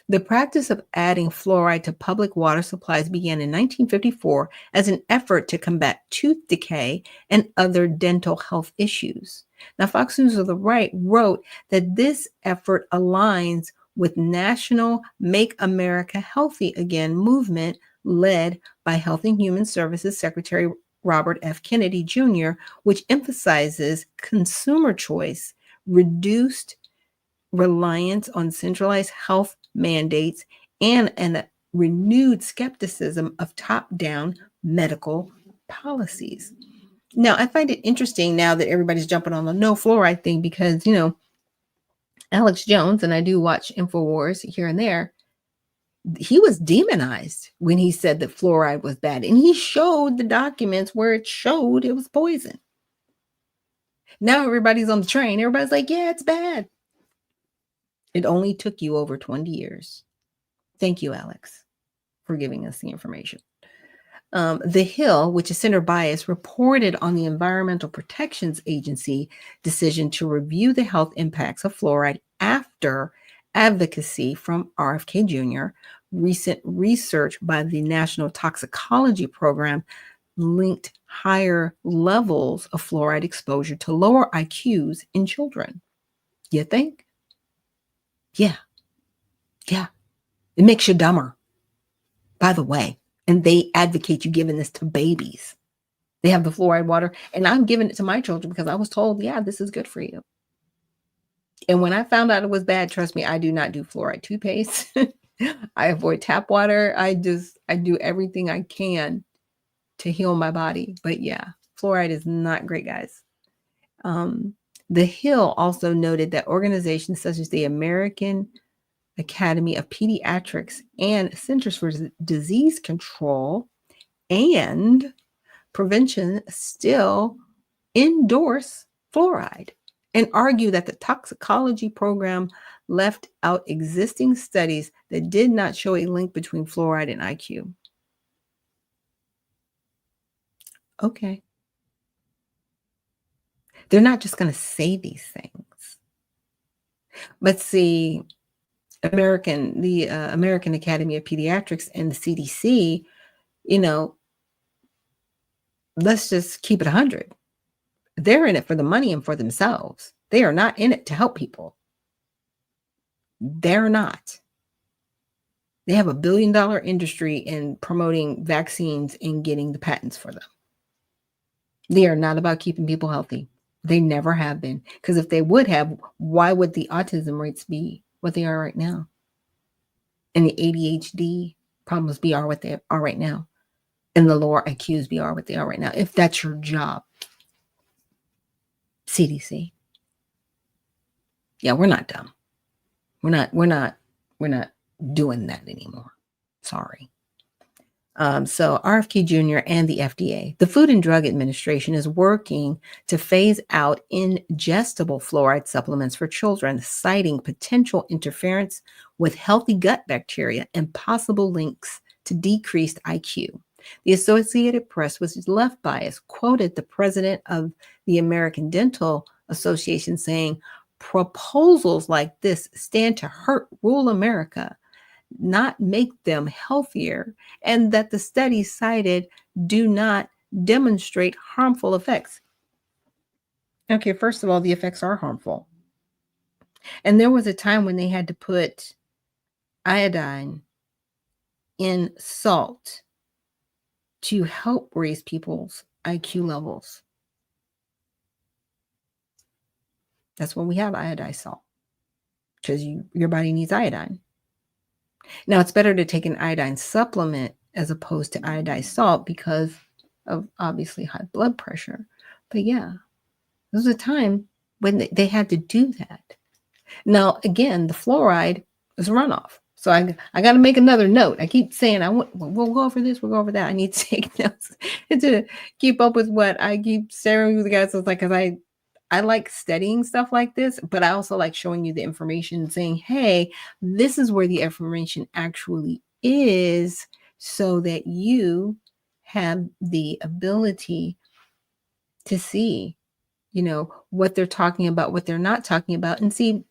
The practice of adding fluoride to public water supplies began in 1954 as an effort to combat tooth decay and other dental health issues. Now, Fox News on the Right wrote that this effort aligns with National Make America Healthy Again movement led by Health and Human Services Secretary Robert F. Kennedy Jr., which emphasizes consumer choice, reduced reliance on centralized health mandates, and a renewed skepticism of top-down medical policies. Now, I find it interesting now that everybody's jumping on the no fluoride thing because, Alex Jones, and I do watch InfoWars here and there, he was demonized when he said that fluoride was bad. And he showed the documents where it showed it was poison. Now everybody's on the train. Everybody's like, yeah, it's bad. It only took you over 20 years. Thank you, Alex, for giving us the information. The Hill, which is center bias, reported on the Environmental Protections Agency decision to review the health impacts of fluoride after advocacy from RFK Jr. Recent research by the National Toxicology Program linked higher levels of fluoride exposure to lower IQs in children. You think? Yeah. It makes you dumber, by the way. And they advocate you giving this to babies. They have the fluoride water, and I'm giving it to my children because I was told, yeah, this is good for you. And when I found out it was bad, trust me, I do not do fluoride toothpaste. I avoid tap water. I do everything I can to heal my body. But yeah, fluoride is not great, guys. The Hill also noted that organizations such as the American Academy of Pediatrics and Centers for Disease Control and Prevention still endorse fluoride and argue that the toxicology program left out existing studies that did not show a link between fluoride and IQ. Okay. They're not just going to say these things. But see, the American Academy of Pediatrics and the CDC, let's just keep it 100. They're in it for the money and for themselves. They are not in it to help people. They're not. They have $1 billion industry in promoting vaccines and getting the patents for them. They are not about keeping people healthy. They never have been. Because if they would have, why would the autism rates be what they are right now? And the ADHD problems be are what they are right now. And the lower IQs be are what they are right now. If that's your job. CDC. Yeah, we're not dumb. We're not doing that anymore. Sorry. So RFK Jr. and the FDA, the Food and Drug Administration, is working to phase out ingestible fluoride supplements for children, citing potential interference with healthy gut bacteria and possible links to decreased IQ. The Associated Press, which is left biased, quoted the president of the American Dental Association saying, "Proposals like this stand to hurt rural America, not make them healthier, and that the studies cited do not demonstrate harmful effects." Okay, first of all, the effects are harmful. And there was a time when they had to put iodine in salt to help raise people's IQ levels. That's when we have iodized salt, because your body needs iodine. Now, it's better to take an iodine supplement as opposed to iodized salt because of obviously high blood pressure. But yeah, there was a time when they had to do that. Now, again, the fluoride is a runoff. So I got to make another note. I keep saying we'll go over this, we'll go over that. I need to take notes to keep up with what I keep sharing with you guys. So it's like, because I like studying stuff like this, but I also like showing you the information, saying, hey, this is where the information actually is, so that you have the ability to see, what they're talking about, what they're not talking about. And see,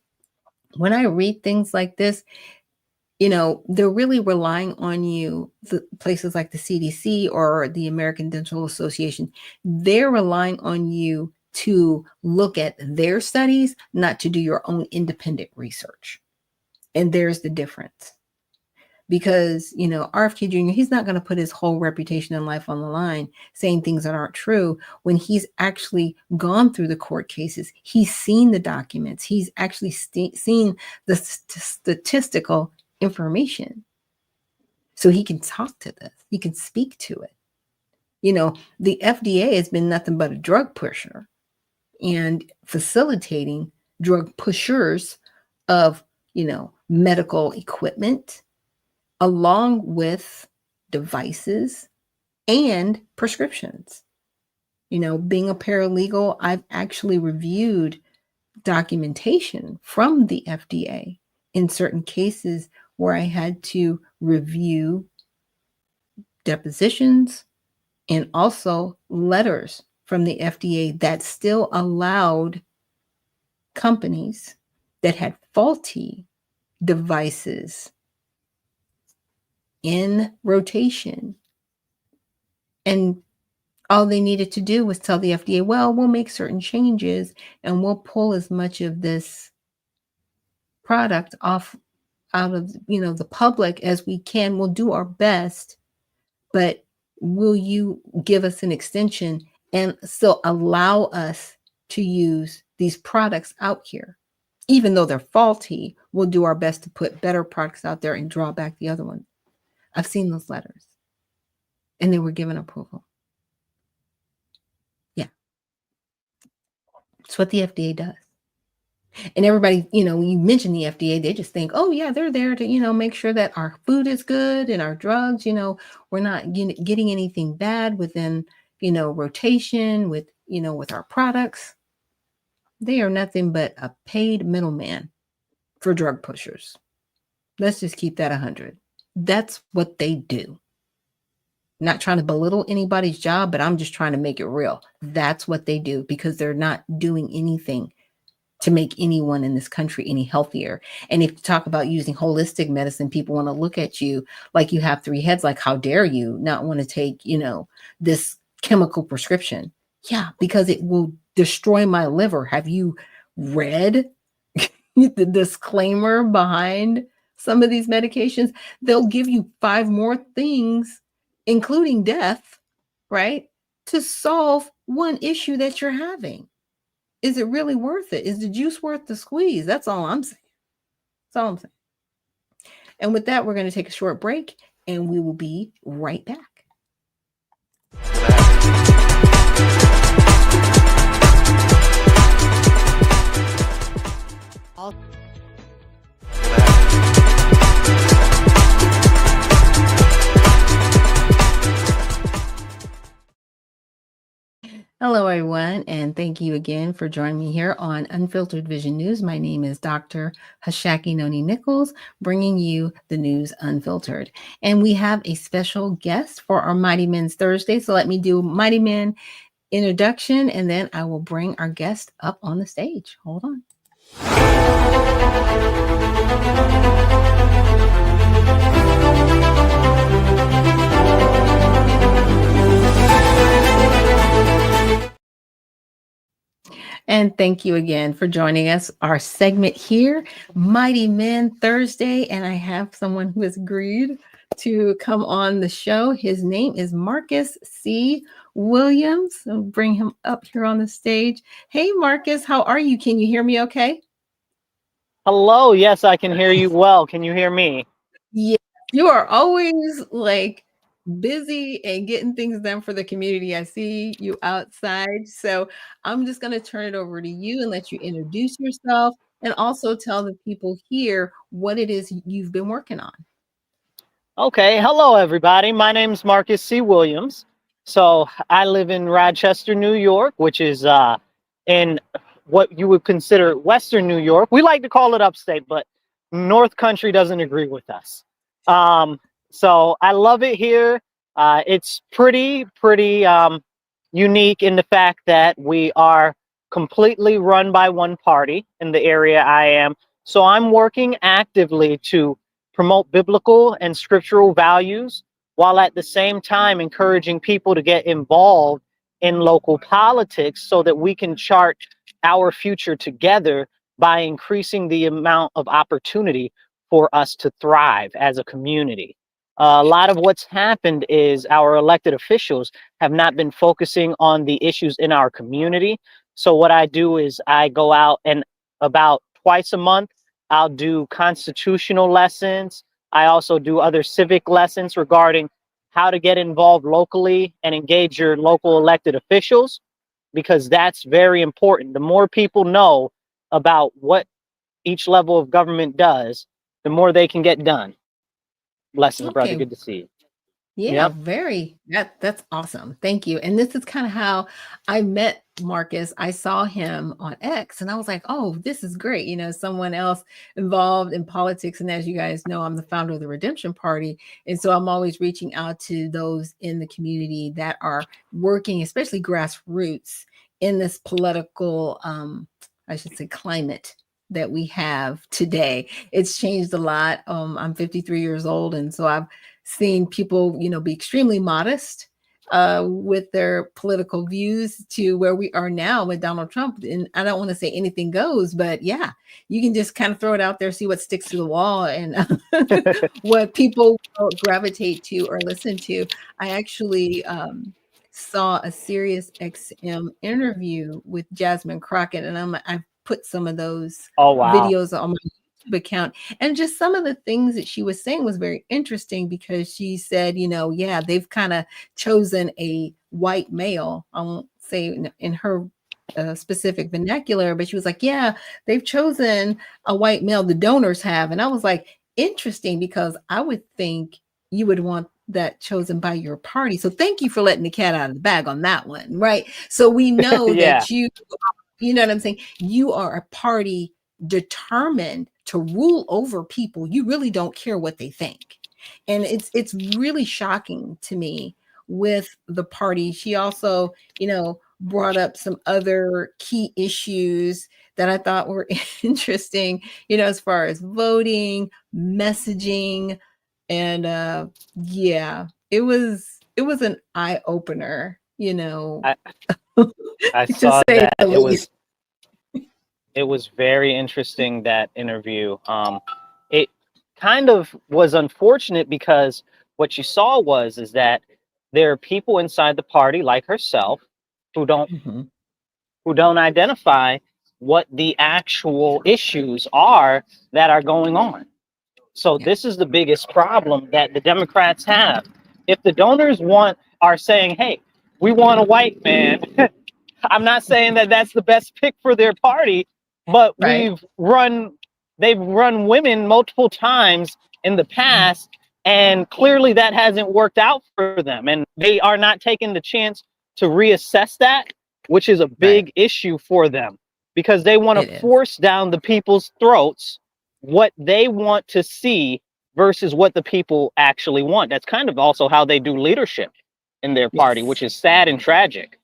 when I read things like this, they're really relying on you, the places like the CDC or the American Dental Association, they're relying on you to look at their studies, not to do your own independent research. And there's the difference. Because, RFK Jr., he's not going to put his whole reputation and life on the line saying things that aren't true when he's actually gone through the court cases. He's seen the documents. He's actually seen the statistical information. So he can talk to this. He can speak to it. The FDA has been nothing but a drug pusher and facilitating drug pushers of, medical equipment, along with devices and prescriptions. Being a paralegal, I've actually reviewed documentation from the FDA in certain cases where I had to review depositions and also letters from the FDA that still allowed companies that had faulty devices in rotation. And all they needed to do was tell the FDA, well, we'll make certain changes and we'll pull as much of this product off out of the public as we can. We'll do our best, but will you give us an extension and still allow us to use these products out here? Even though they're faulty, we'll do our best to put better products out there and draw back the other ones. I've seen those letters and they were given approval. Yeah. It's what the FDA does. And everybody, you mention the FDA, they just think, oh yeah, they're there to, make sure that our food is good and our drugs, we're not getting anything bad within, rotation with our products. They are nothing but a paid middleman for drug pushers. Let's just keep that 100. That's what they do. Not trying to belittle anybody's job, but I'm just trying to make it real. That's what they do, because they're not doing anything to make anyone in this country any healthier. And if you talk about using holistic medicine, people want to look at you like you have three heads, like how dare you not want to take, this chemical prescription? Yeah, because it will destroy my liver. Have you read the disclaimer behind some of these medications? They'll give you 5 more things, including death, right, to solve one issue that you're having. Is it really worth it? Is the juice worth the squeeze? That's all I'm saying. That's all I'm saying. And with that, we're going to take a short break and we will be right back. Hello, everyone, and thank you again for joining me here on Unfiltered Vision News. My name is Dr. Ashaki Noni Nichols, bringing you the news unfiltered. And we have a special guest for our Mighty Men's Thursday. So let me do Mighty Men introduction, and then I will bring our guest up on the stage. Hold on. And thank you again for joining us. Our segment here, Mighty Men Thursday, and I have someone who has agreed to come on the show. His name is Marcus C. Williams. I'll bring him up here on the stage. Hey, Marcus, how are you? Can you hear me okay? Hello. Yes, I can hear you well. Can you hear me? Yeah, you are always like busy and getting things done for the community. I see you outside. So I'm just going to turn it over to you and let you introduce yourself and also tell the people here what it is you've been working on. Okay. Hello, everybody. My name is Marcus C. Williams. So I live in Rochester, New York, which is in what you would consider Western New York. We like to call it upstate, but North Country doesn't agree with us. So I love it here. It's pretty unique in the fact that we are completely run by one party in the area I am. So I'm working actively to promote biblical and scriptural values while at the same time encouraging people to get involved in local politics so that we can chart our future together by increasing the amount of opportunity for us to thrive as a community. A lot of what's happened is our elected officials have not been focusing on the issues in our community. So what I do is I go out and about twice a month, I'll do constitutional lessons. I also do other civic lessons regarding how to get involved locally and engage your local elected officials, because that's very important. The more people know about what each level of government does, the more they can get done. Blessings, brother. Okay. Good to see you. Yeah, Yep. that's awesome. Thank you. And this is kind of how I met Marcus. I saw him on X and I was like, oh, this is great. Someone else involved in politics. And as you guys know, I'm the founder of the Redemption Party. And so I'm always reaching out to those in the community that are working, especially grassroots, in this political, I should say, climate that we have today. It's changed a lot. I'm 53 years old. And so I've seen people, be extremely modest with their political views to where we are now with Donald Trump. And I don't want to say anything goes, but yeah, you can just kind of throw it out there, see what sticks to the wall and what people gravitate to or listen to. I actually saw a Sirius XM interview with Jasmine Crockett, and I've put some of those Oh, wow. videos on my YouTube account. And just some of the things that she was saying was very interesting because she said, yeah, they've kind of chosen a white male. I won't say in her specific vernacular, but she was like, yeah, they've chosen a white male, the donors have. And I was like, interesting, because I would think you would want that chosen by your party. So thank you for letting the cat out of the bag on that one, right? So we know Yeah. that you know what I'm saying? You are a party determined to rule over people. You really don't care what they think. And it's really shocking to me with the party. She also, brought up some other key issues that I thought were interesting, as far as voting, messaging, and yeah, it was an eye opener, I, I to saw say that. the It least. was very interesting, that interview. It kind of was unfortunate because what you saw is that there are people inside the party like herself who don't Mhm. who don't identify what the actual issues are that are going on. So Yeah. this is the biggest problem that the Democrats have. If the donors are saying, "Hey, we want a white man," I'm not saying that that's the best pick for their party, but Right. they've run women multiple times in the past, and clearly that hasn't worked out for them, and they are not taking the chance to reassess that, which is a Right. big issue for them, because they want It to is. force down the people's throats what they want to see versus what the people actually want. That's kind of also how they do leadership in their party, Yes. which is sad and tragic.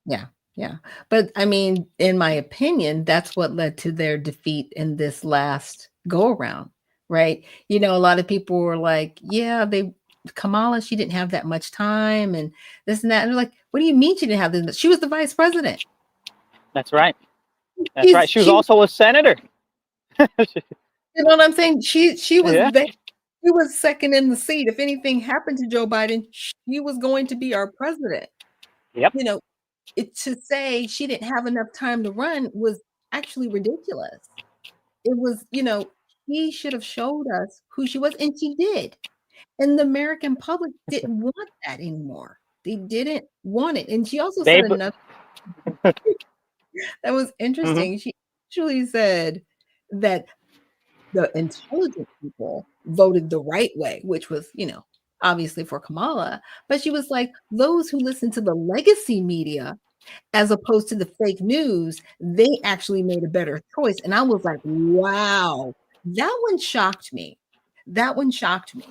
Yeah. Yeah. But I mean, in my opinion, that's what led to their defeat in this last go around, right? A lot of people were like, yeah, Kamala, she didn't have that much time and this and that. And they're like, what do you mean she didn't have this? She was the vice president. That's right. That's right. She's She was she also a senator. You know what I'm saying? She was Yeah. there. She was second in the seat. If anything happened to Joe Biden, she was going to be our president. Yep. You know, to say she didn't have enough time to run was actually ridiculous. It was, she should have showed us who she was, and she did. And the American public didn't want that anymore. They didn't want it. And she also They. said another that was Mm-hmm. interesting. She actually said that the intelligent people voted the right way, which was, obviously for Kamala. But she was like, those who listen to the legacy media as opposed to the fake news, they actually made a better choice. And I was like, wow, that one shocked me. That one shocked me.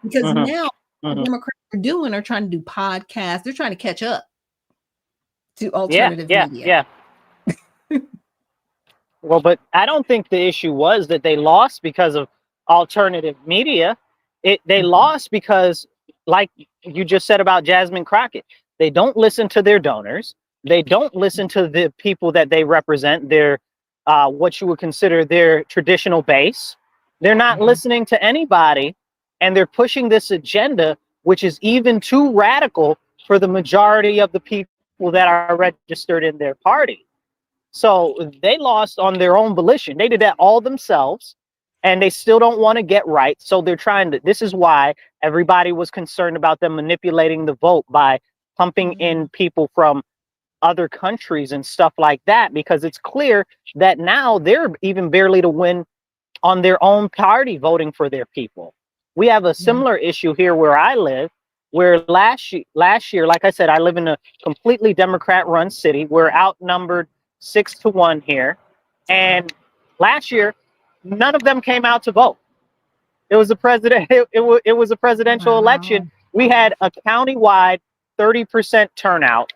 because Mhm. now what Mhm. Democrats are doing are trying to do podcasts. They're trying to catch up to Yeah, alternative yeah, media. yeah. Well, but I don't think the issue was that they lost because of alternative media. They Mhm. lost because, like you just said about Jasmine Crockett, they don't listen to their donors. They don't listen to the people that they represent. Their what you would consider their traditional base. They're not Mhm. listening to anybody, and they're pushing this agenda, which is even too radical for the majority of the people that are registered in their party. So they lost on their own volition. They did that all themselves, and they still don't want to get right. So they're trying to. This is why everybody was concerned about them manipulating the vote by pumping in people from other countries and stuff like that, because it's clear that now they're even barely to win on their own party voting for their people. We have a Yeah. similar issue here where I live, where last year, like I said, I live in a completely Democrat-run city. We're outnumbered 6-1 here, and last year, none of them came out to vote. It was a president. It was a presidential election. Wow. We had a countywide 30% turnout,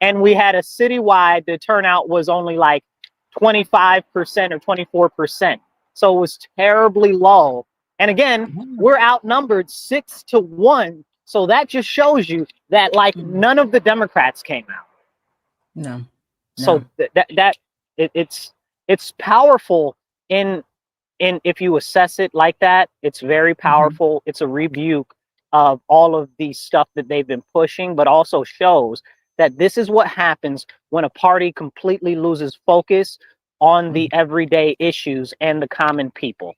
and we had a citywide. The turnout was only like 25% or 24%. So it was terribly low. And again, Yeah. we're outnumbered 6-1. So that just shows you that like Mhm. none of the Democrats came out. No. So No. it's powerful in if you assess it like that. It's very Mhm. powerful. It's a rebuke of all of the stuff that they've been pushing, but also shows that this is what happens when a party completely loses focus on the Mhm. everyday issues and the common people.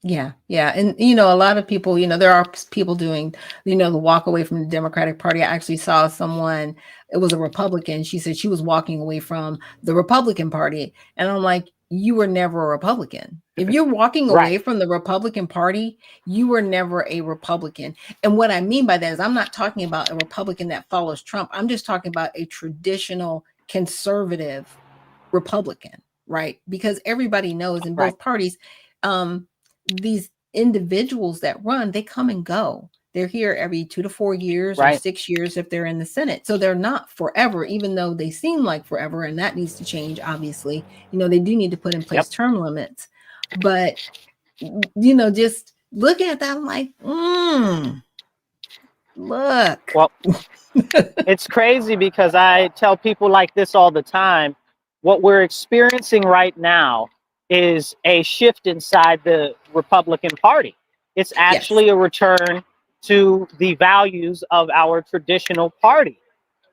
Yeah, yeah, and a lot of people, there are people doing, the walk away from the Democratic Party. I actually saw someone, it was a Republican. She said she was walking away from the Republican Party, and I'm like, you were never a Republican. If you're walking Right. away from the Republican Party, you were never a Republican. And what I mean by that is I'm not talking about a Republican that follows Trump. I'm just talking about a traditional conservative Republican, right? Because everybody knows in Right. both parties, um, these individuals that run, they come and go. They're here every 2 to 4 years or Right. 6 years if they're in the Senate. So they're not forever, even though they seem like forever. And that needs to change, obviously. They do need to put in Yep. place term limits. But, just looking at that, I'm like, look. Well, it's crazy because I tell people like this all the time. What we're experiencing right now is a shift inside the Republican Party. It's Yes. actually a return to the values of our traditional party.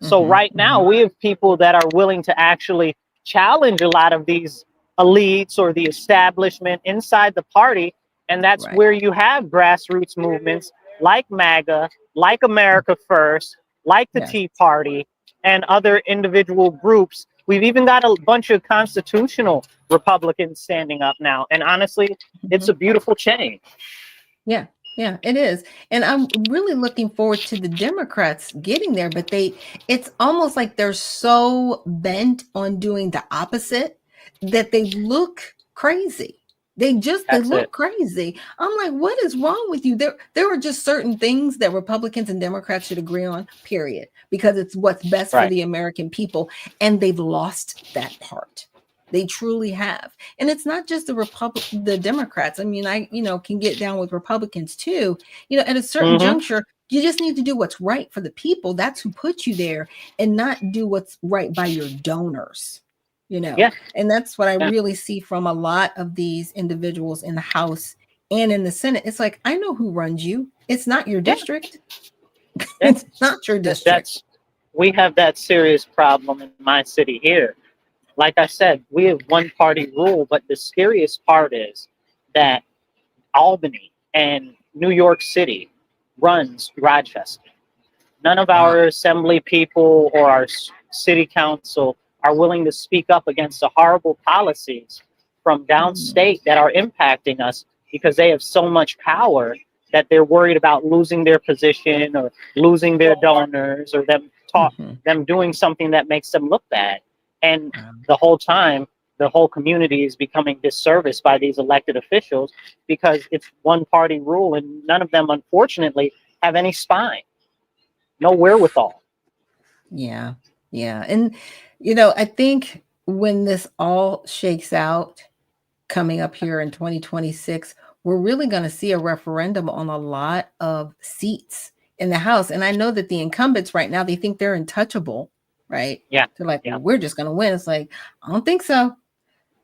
So, Hmm. right now, we have people that are willing to actually challenge a lot of these elites or the establishment inside the party. And that's Right. where you have grassroots movements like MAGA, like America First, like the Yes. Tea Party, and other individual groups. We've even got a bunch of constitutional Republicans standing up now. And honestly, it's Mhm. a beautiful change. Yeah, yeah, it is. And I'm really looking forward to the Democrats getting there, but it's almost like they're so bent on doing the opposite that they look crazy. They That's it. look crazy. I'm like, what is wrong with you? There are just certain things that Republicans and Democrats should agree on, period, because it's what's best for Right. the American people. And they've lost that part. They truly have. And it's not just the Democrats. I mean, I, can get down with Republicans too. At a certain Mm-hmm. juncture, you just need to do what's right for the people. That's who put you there, and not do what's right by your donors. Yeah. And that's what I Yeah. really see from a lot of these individuals in the House and in the Senate. It's like, I know who runs you. It's not your Yeah. district. Yeah. It's not your district. That's we have that serious problem in my city here. Like I said, we have one party rule, but the scariest part is that Albany and New York City runs Rochester. None of Wow. our assembly people or our city council are willing to speak up against the horrible policies from Mm, downstate that are impacting us because they have so much power that they're worried about losing their position or losing their donors or them mhm. them doing something that makes them look bad. And Wow. the whole time the whole community is becoming disserviced by these elected officials because it's one party rule, and none of them, unfortunately, have any spine, no wherewithal. Yeah. Yeah. And, I think when this all shakes out coming up here in 2026, we're really going to see a referendum on a lot of seats in the House. And I know that the incumbents right now, they think they're untouchable, right? Yeah, They're like, yeah, well, we're just going to win. It's like, I don't think so.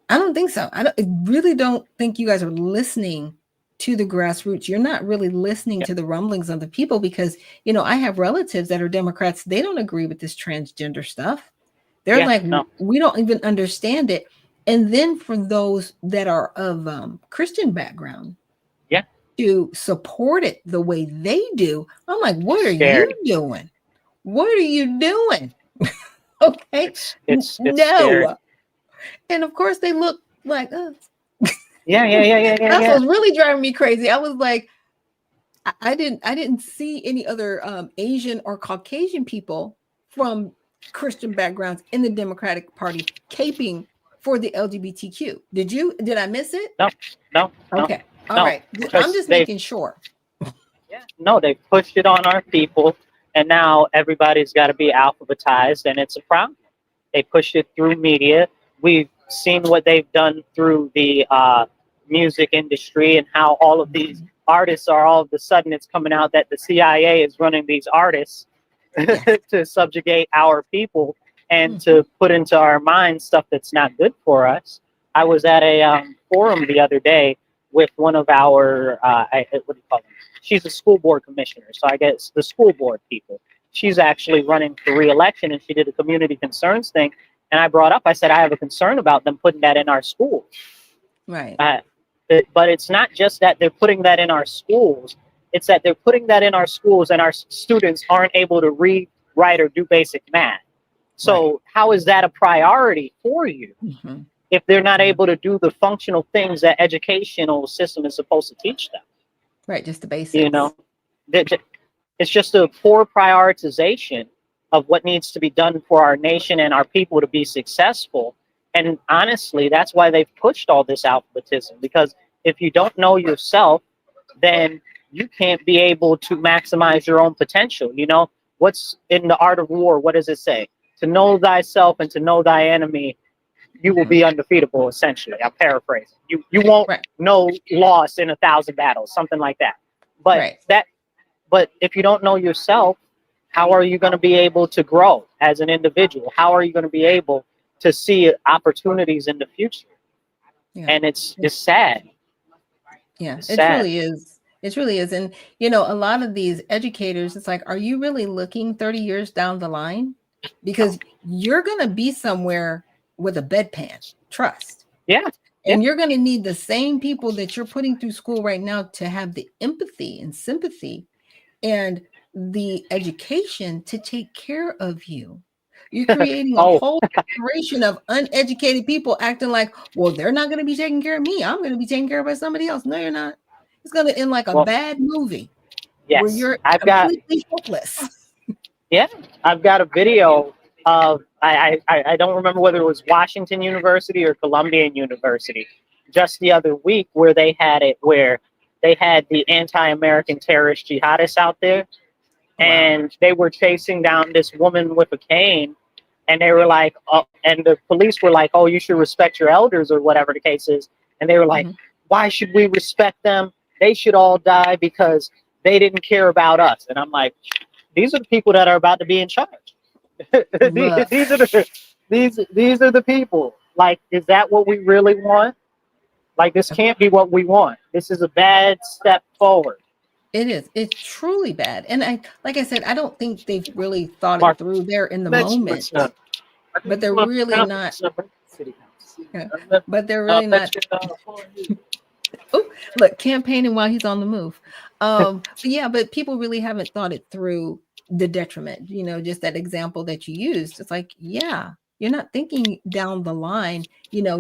I don't think so. I really don't think you guys are listening to the grassroots. You're not really listening yeah, to the rumblings of the people because, I have relatives that are Democrats. They don't agree with this transgender stuff. They're yeah. like, No, we don't even understand it. And then for those that are of Christian background yeah. to support it the way they do, I'm like, what are you Scary. doing? What are you doing? Okay. It's scary. No. And of course they look like us. Yeah, yeah, yeah, yeah, yeah, That's yeah. what's really driving me crazy. I was like, I didn't see any other Asian or Caucasian people from Christian backgrounds in the Democratic Party caping for the LGBTQ. Did you? Did I miss it? No, no, no, Okay. All no. right. I'm Because just they, making sure. yeah, no, they pushed it on our people, and now everybody's got to be alphabetized, and it's a problem. They pushed it through media. We've seen what they've done through the music industry and how all of these artists are all of a sudden it's coming out that the CIA is running these artists Yeah. to subjugate our people and Mhm. to put into our minds stuff that's not good for us. I was at a forum the other day with one of our, what do you call them? She's a school board commissioner, so I guess the school board people. She's actually running for re-election, and she did a community concerns thing. And I brought up, I said, I have a concern about them putting that in our schools. Right. But it's not just that they're putting that in our schools. It's that they're putting that in our schools and our students aren't able to read, write, or do basic math. So how is that a priority for you Mhm. if they're not able to do the functional things that educational system is supposed to teach them? Right. Just the basics. You know, it's just a poor prioritization of what needs to be done for our nation and our people to be successful. And honestly, that's why they've pushed all this alphabetism, because if you don't know yourself, then you can't be able to maximize your own potential. You know, what's in the art of war? What does it say? To know thyself and to know thy enemy, you will be undefeatable, essentially. I'm paraphrasing. You won't Right. know loss in 1,000 battles, something like that. But Right. but if you don't know yourself, how are you going to be able to grow as an individual? How are you going to be able to see opportunities in the future? Yeah. And it's sad. Yeah. It's It sad. truly is. It really is. And, a lot of these educators, it's like, are you really looking 30 years down the line? Because you're going to be somewhere with a bedpan, trust. Yeah. And you're going to need the same people that you're putting through school right now to have the empathy and sympathy and the education to take care of you. You're creating a Oh, whole generation of uneducated people acting like, well, they're not going to be taking care of me. I'm going to be taken care of by somebody else. No, you're not. It's going to end like a well, bad movie where yes. you're I've got completely helpless. Yeah, I've got a video of I don't remember whether it was Washington University or Columbian University just the other week where they had it where they had the anti-American terrorist jihadists out there and they were chasing down this woman with a cane and they were like and the police were like, oh, you should respect your elders or whatever the case is, and they were like, why should we respect them? They should all die because they didn't care about us. And I'm like, these are the people that are about to be in charge. Look, these are the people. Like, is that what we really want? Like, this can't be what we want. This is a bad step forward. it is. It's truly bad. And like I said, I don't think they've really thought Mark, it through there in the let's moment. I think But they're we'll really count not. City Council. Yeah, but they're really not. Oh, look, campaigning while he's on the move. But people really haven't thought it through the detriment, just that example that you used. It's like, yeah, you're not thinking down the line,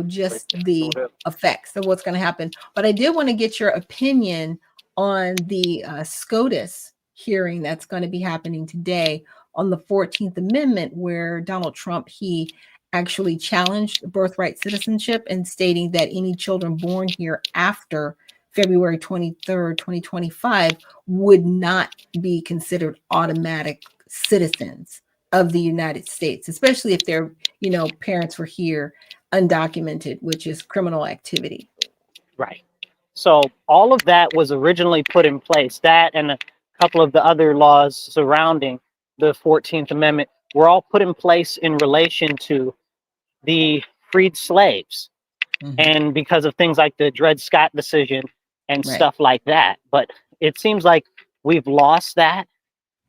just the effects of what's going to happen. But I did want to get your opinion on the SCOTUS hearing that's going to be happening today on the 14th Amendment, where Donald Trump, he actually challenged birthright citizenship and stating that any children born here after February 23rd, 2025 would not be considered automatic citizens of the United States, especially if their, parents were here undocumented, which is criminal activity. Right. So all of that was originally put in place. That and a couple of the other laws surrounding the 14th Amendment were all put in place in relation to the freed slaves, and because of things like the Dred Scott decision and Right. stuff like that. But it seems like we've lost that.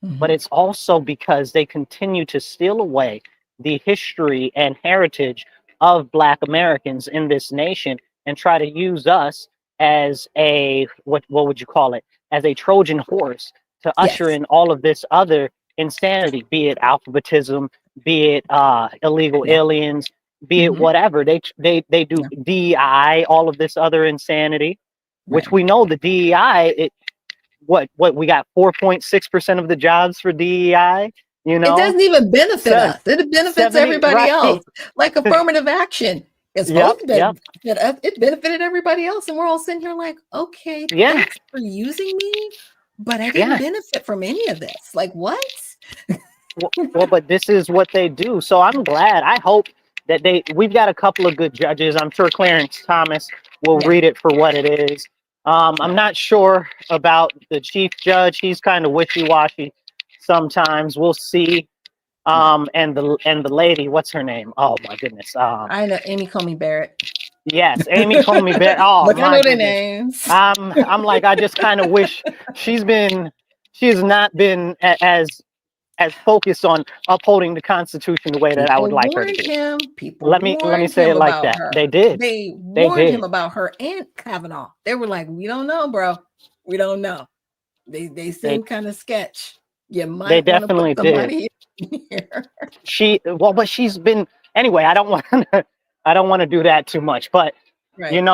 But it's also because they continue to steal away the history and heritage of Black Americans in this nation and try to use us as a, what would you call it, as a Trojan horse to usher Yes. in all of this other insanity, be it alphabetism, be it illegal Yeah. aliens, be it whatever. They do Yeah. DEI, all of this other insanity, which Right. we know the DEI, what we got 4.6% of the jobs for DEI, It doesn't even benefit Se- us. It benefits 70, everybody right? else. Like affirmative action is Yep, supposed to benefit us. It benefited everybody else. And we're all sitting here like, okay, Yeah. thanks for using me, but I didn't benefit from any of this. Like, what? Well, but this is what they do. So I'm glad. I hope that we've got a couple of good judges. I'm sure Clarence Thomas will read it for what it is. I'm not sure about the chief judge. He's kind of wishy-washy sometimes. We'll see. And the lady, what's her name? Oh my goodness. I know Amy Comey Barrett. Yes, Amy Comey Barrett. Oh, Look, I know their goodness. names. I'm like, I just kind of wish she has not been as focused on upholding the Constitution the way that I would like her to be. People Let me say it like that. Her. They did. They warned him about her and Kavanaugh. They were like, we don't know, bro. We don't know. They seem kind of sketch. You might they definitely put somebody did. But she's been anyway. I don't want to do that too much, but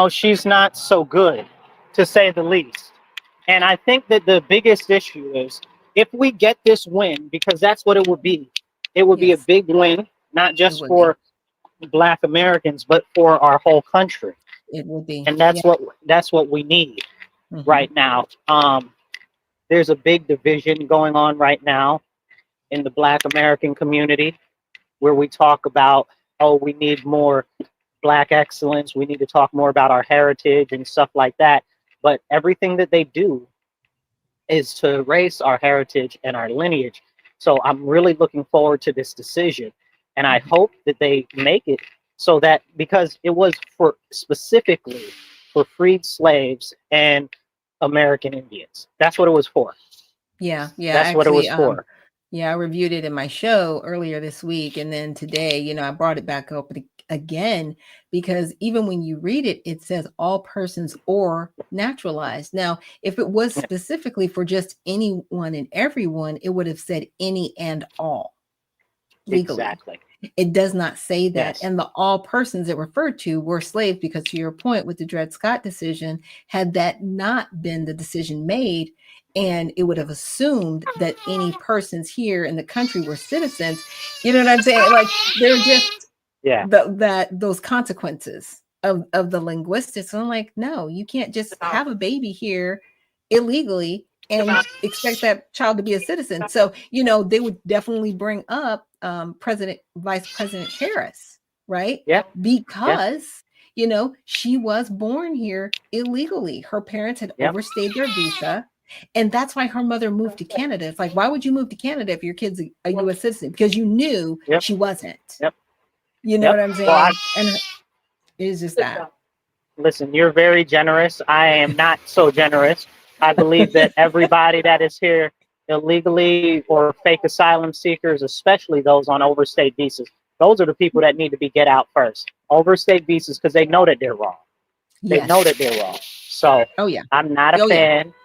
she's not so good, to say the least. And I think that the biggest issue is if we get this win, because that's what it would be. It would be a big win, not just for Black Americans, but for our whole country. It will be. And that's what we need right now. There's a big division going on right now in the Black American community where we talk about, we need more Black excellence. We need to talk more about our heritage and stuff like that. But everything that they do is to erase our heritage and our lineage. So I'm really looking forward to this decision. And I hope that they make it so that, because it was specifically for freed slaves and American Indians. That's what it was for. Yeah. That's what it was for. Yeah, I reviewed it in my show earlier this week. And then today, I brought it back up again, because even when you read it, it says all persons or naturalized. Now, if it was specifically for just anyone and everyone, it would have said any and all legally. Exactly. It does not say that. Yes. And the all persons it referred to were slaves, because to your point with the Dred Scott decision, had that not been the decision made, and it would have assumed that any persons here in the country were citizens. You know what I'm saying? Like, they're just those consequences of the linguistics. So I'm like, no, you can't just have a baby here illegally and expect that child to be a citizen. So, they would definitely bring up Vice President Harris, right? Yeah. Because, she was born here illegally. Her parents had overstayed their visa. And that's why her mother moved to Canada. It's like, why would you move to Canada if your kid's a U.S. citizen? Because you knew she wasn't. Yep. You know what I'm saying? Well, and it's just that. Listen, you're very generous. I am not so generous. I believe that everybody that is here illegally or fake asylum seekers, especially those on overstayed visas, those are the people that need to be get out first. Overstayed visas, because they know that they're wrong. They know that they're wrong. So I'm not a fan.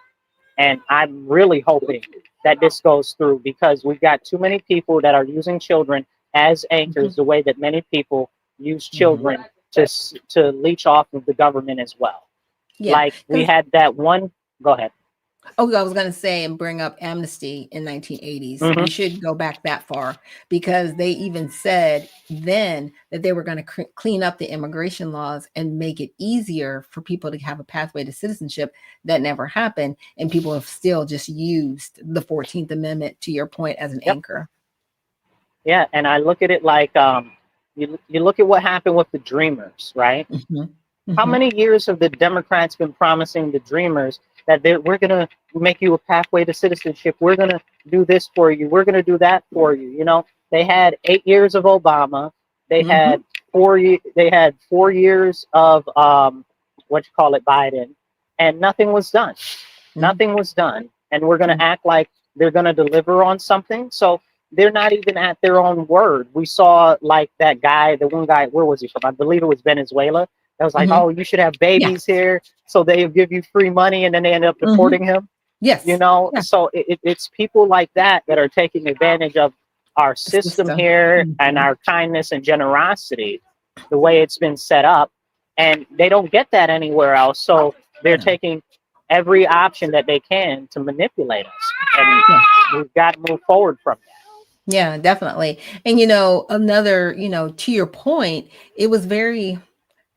And I'm really hoping that this goes through, because we've got too many people that are using children as anchors, the way that many people use children to leech off of the government as well. Yeah. Like we had that one. Go ahead. Oh, I was going to say and bring up amnesty in 1980s. Hmm. We should go back that far because they even said then that they were going to clean up the immigration laws and make it easier for people to have a pathway to citizenship. That never happened, and people have still just used the 14th Amendment, to your point, as an Yep. anchor. Yeah, and I look at it like you look at what happened with the Dreamers, right? Mm-hmm. How Mm-hmm. many years have the Democrats been promising the Dreamers that we're going to make you a pathway to citizenship? We're going to do this for you. We're going to do that for you. You know, they had 8 years of Obama. They Mm-hmm. had They had 4 years of what you call it, Biden, and nothing was done. Nothing was done, and we're going Mm-hmm. to act like they're going to deliver on something. So they're not even at their own word. We saw like that guy, the one guy, where was he from? I believe it was Venezuela. That was like, Mm-hmm. oh, you should have Yeah. babies here, so they'll give you free money, and then they end up Mm-hmm. deporting him. You Yes. know, Yeah. so it's people like that that are taking advantage of our The system system. here and Mm-hmm. our kindness and generosity, the way it's been set up, and they don't get that anywhere else. So they're No. taking every option that they can to manipulate us, and Yeah. we've got to move forward from Yeah, definitely. And another, to your point, it was very,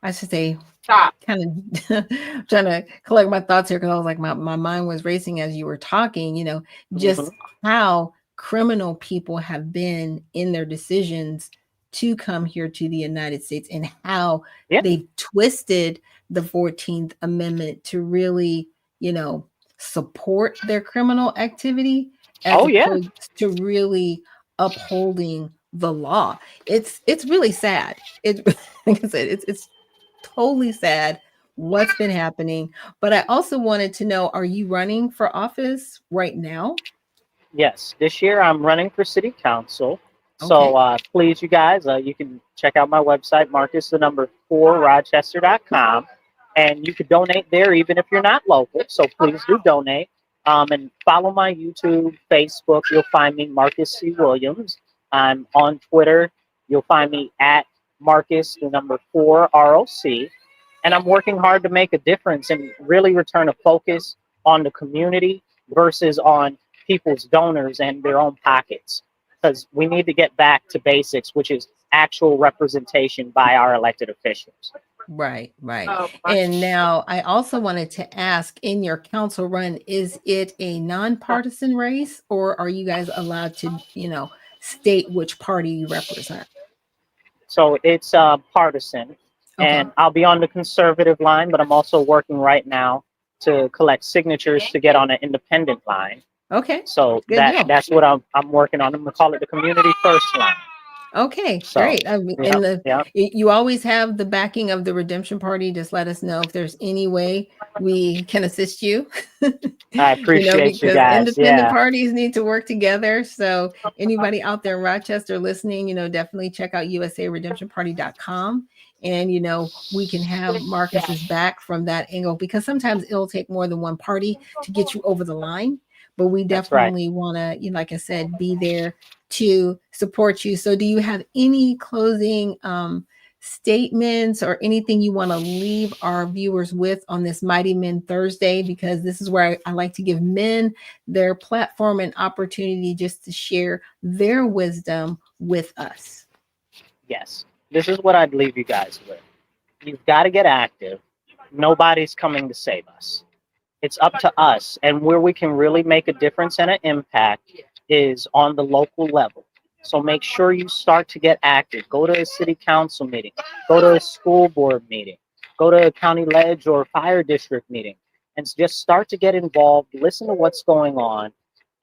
I should say, that. kind of trying to collect my thoughts here because I was like, my mind was racing as you were talking, Hmm. just how criminal people have been in their decisions to come here to the United States and how Yeah. they twisted the 14th Amendment to really, you know, support their criminal activity as Oh yeah. opposed to really upholding the law. It's really sad. It like I said, it's totally sad what's been happening. But I also wanted to know, are you running for office right now? Yes, this year I'm running for city council. So Okay. please, you guys, you can check out my website, Marcus, the number 4, Rochester.com, and you could donate there even if you're not local. So please do donate. And follow my YouTube, Facebook. You'll find me, Marcus C. Williams. I'm on Twitter. You'll find me at Marcus, the number 4, ROC. And I'm working hard to make a difference and really return a focus on the community versus on people's donors and their own pockets, because we need to get back to basics, which is actual representation by our elected officials. Right, right. And now I also wanted to ask, in your council run, is it a nonpartisan race or are you guys allowed to, state which party you represent? So it's partisan, Okay. and I'll be on the conservative line, but I'm also working right now to collect signatures to get on an independent line. Okay. So Good deal. that's what I'm working on. I'm gonna call it the community first line. Okay, So great. I mean, yeah, and yeah, you always have the backing of the Redemption Party. Just let us know if there's any way we can assist you. I appreciate you Because guys. independent Yeah, parties need to work together. So anybody out there in Rochester listening, definitely check out usaredemptionparty.com. And we can have Marcus's back from that angle because sometimes it'll take more than one party to get you over the line. But we that's right. definitely want to, like I said, be there to support you. So do you have any closing statements or anything you want to leave our viewers with on this Mighty Men Thursday? Because this is where I like to give men their platform and opportunity just to share their wisdom with us. Yes, this is what I'd leave you guys with. You've got to get active. Nobody's coming to save us. It's up to us. And where we can really make a difference and an impact is on the local level. So make sure you start to get active. Go to a city council meeting, go to a school board meeting, go to a county ledge or fire district meeting, and just start to get involved, listen to what's going on,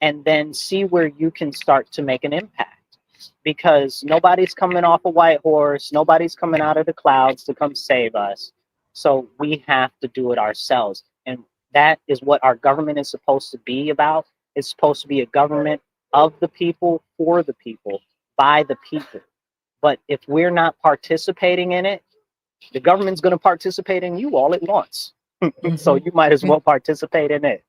and then see where you can start to make an impact. Because nobody's coming off a white horse, nobody's coming out of the clouds to come save us. So we have to do it ourselves. And that is what our government is supposed to be about. It's supposed to be a government of the people, for the people, by the people. But if we're not participating in it, the government's going to participate in you all at once. So you might as well participate in it.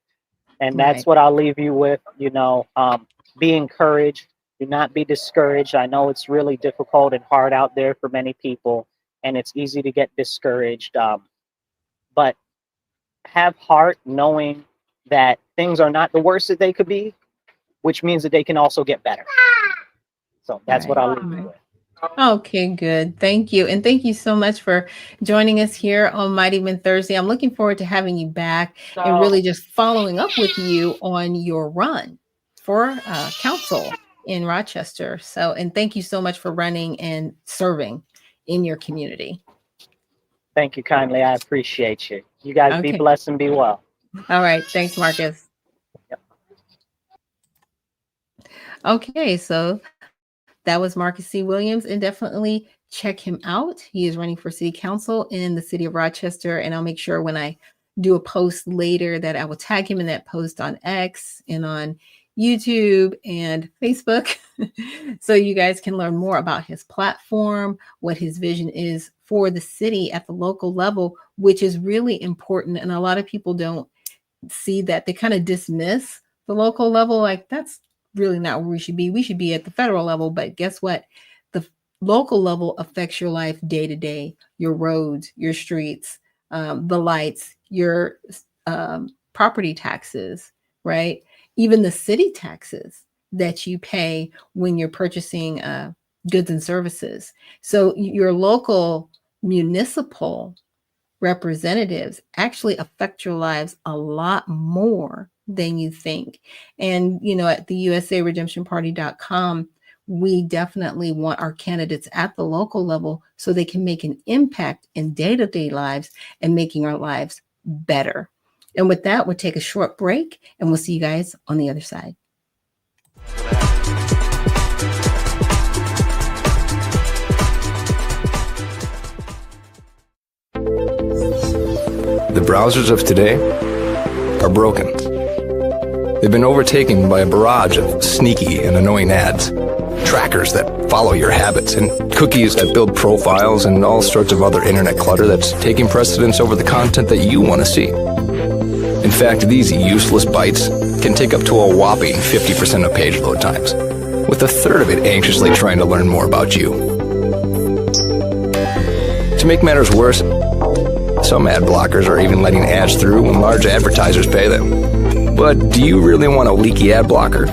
And that's Right. what I'll leave you with. Be encouraged. Do not be discouraged. I know it's really difficult and hard out there for many people, and it's easy to get discouraged. But have heart, knowing that things are not the worst that they could be, which means that they can also get better. So that's what I'll leave you with. Okay, good. Thank you. And thank you so much for joining us here on Mighty Men Thursday. I'm looking forward to having you back and really just following up with you on your run for council in Rochester. So, and thank you so much for running and serving in your community. Thank you kindly. I appreciate you. You guys be blessed and be well. All right. Thanks, Marcus. Yep. Okay, so that was Marcus C. Williams, and definitely check him out. He is running for city council in the city of Rochester, and I'll make sure when I do a post later that I will tag him in that post on X and on YouTube and Facebook so you guys can learn more about his platform, what his vision is for the city at the local level, which is really important. And a lot of people don't see that. They kind of dismiss the local level, like that's really not where we should be. We should be at the federal level. But guess what? The local level affects your life day to day, your roads, your streets, the lights, your property taxes, right? Even the city taxes that you pay when you're purchasing goods and services. So your local municipal representatives actually affect your lives a lot more than you think. And, you know, at the USARedemptionParty.com, we definitely want our candidates at the local level so they can make an impact in day-to-day lives and making our lives better. And with that, we'll take a short break and we'll see you guys on the other side. The browsers of today are broken. They've been overtaken by a barrage of sneaky and annoying ads, trackers that follow your habits, and cookies that build profiles, and all sorts of other internet clutter that's taking precedence over the content that you want to see. In fact, these useless bites can take up to a whopping 50% of page load times, with a third of it anxiously trying to learn more about you. To make matters worse, some ad blockers are even letting ads through when large advertisers pay them. But do you really want a leaky ad blocker?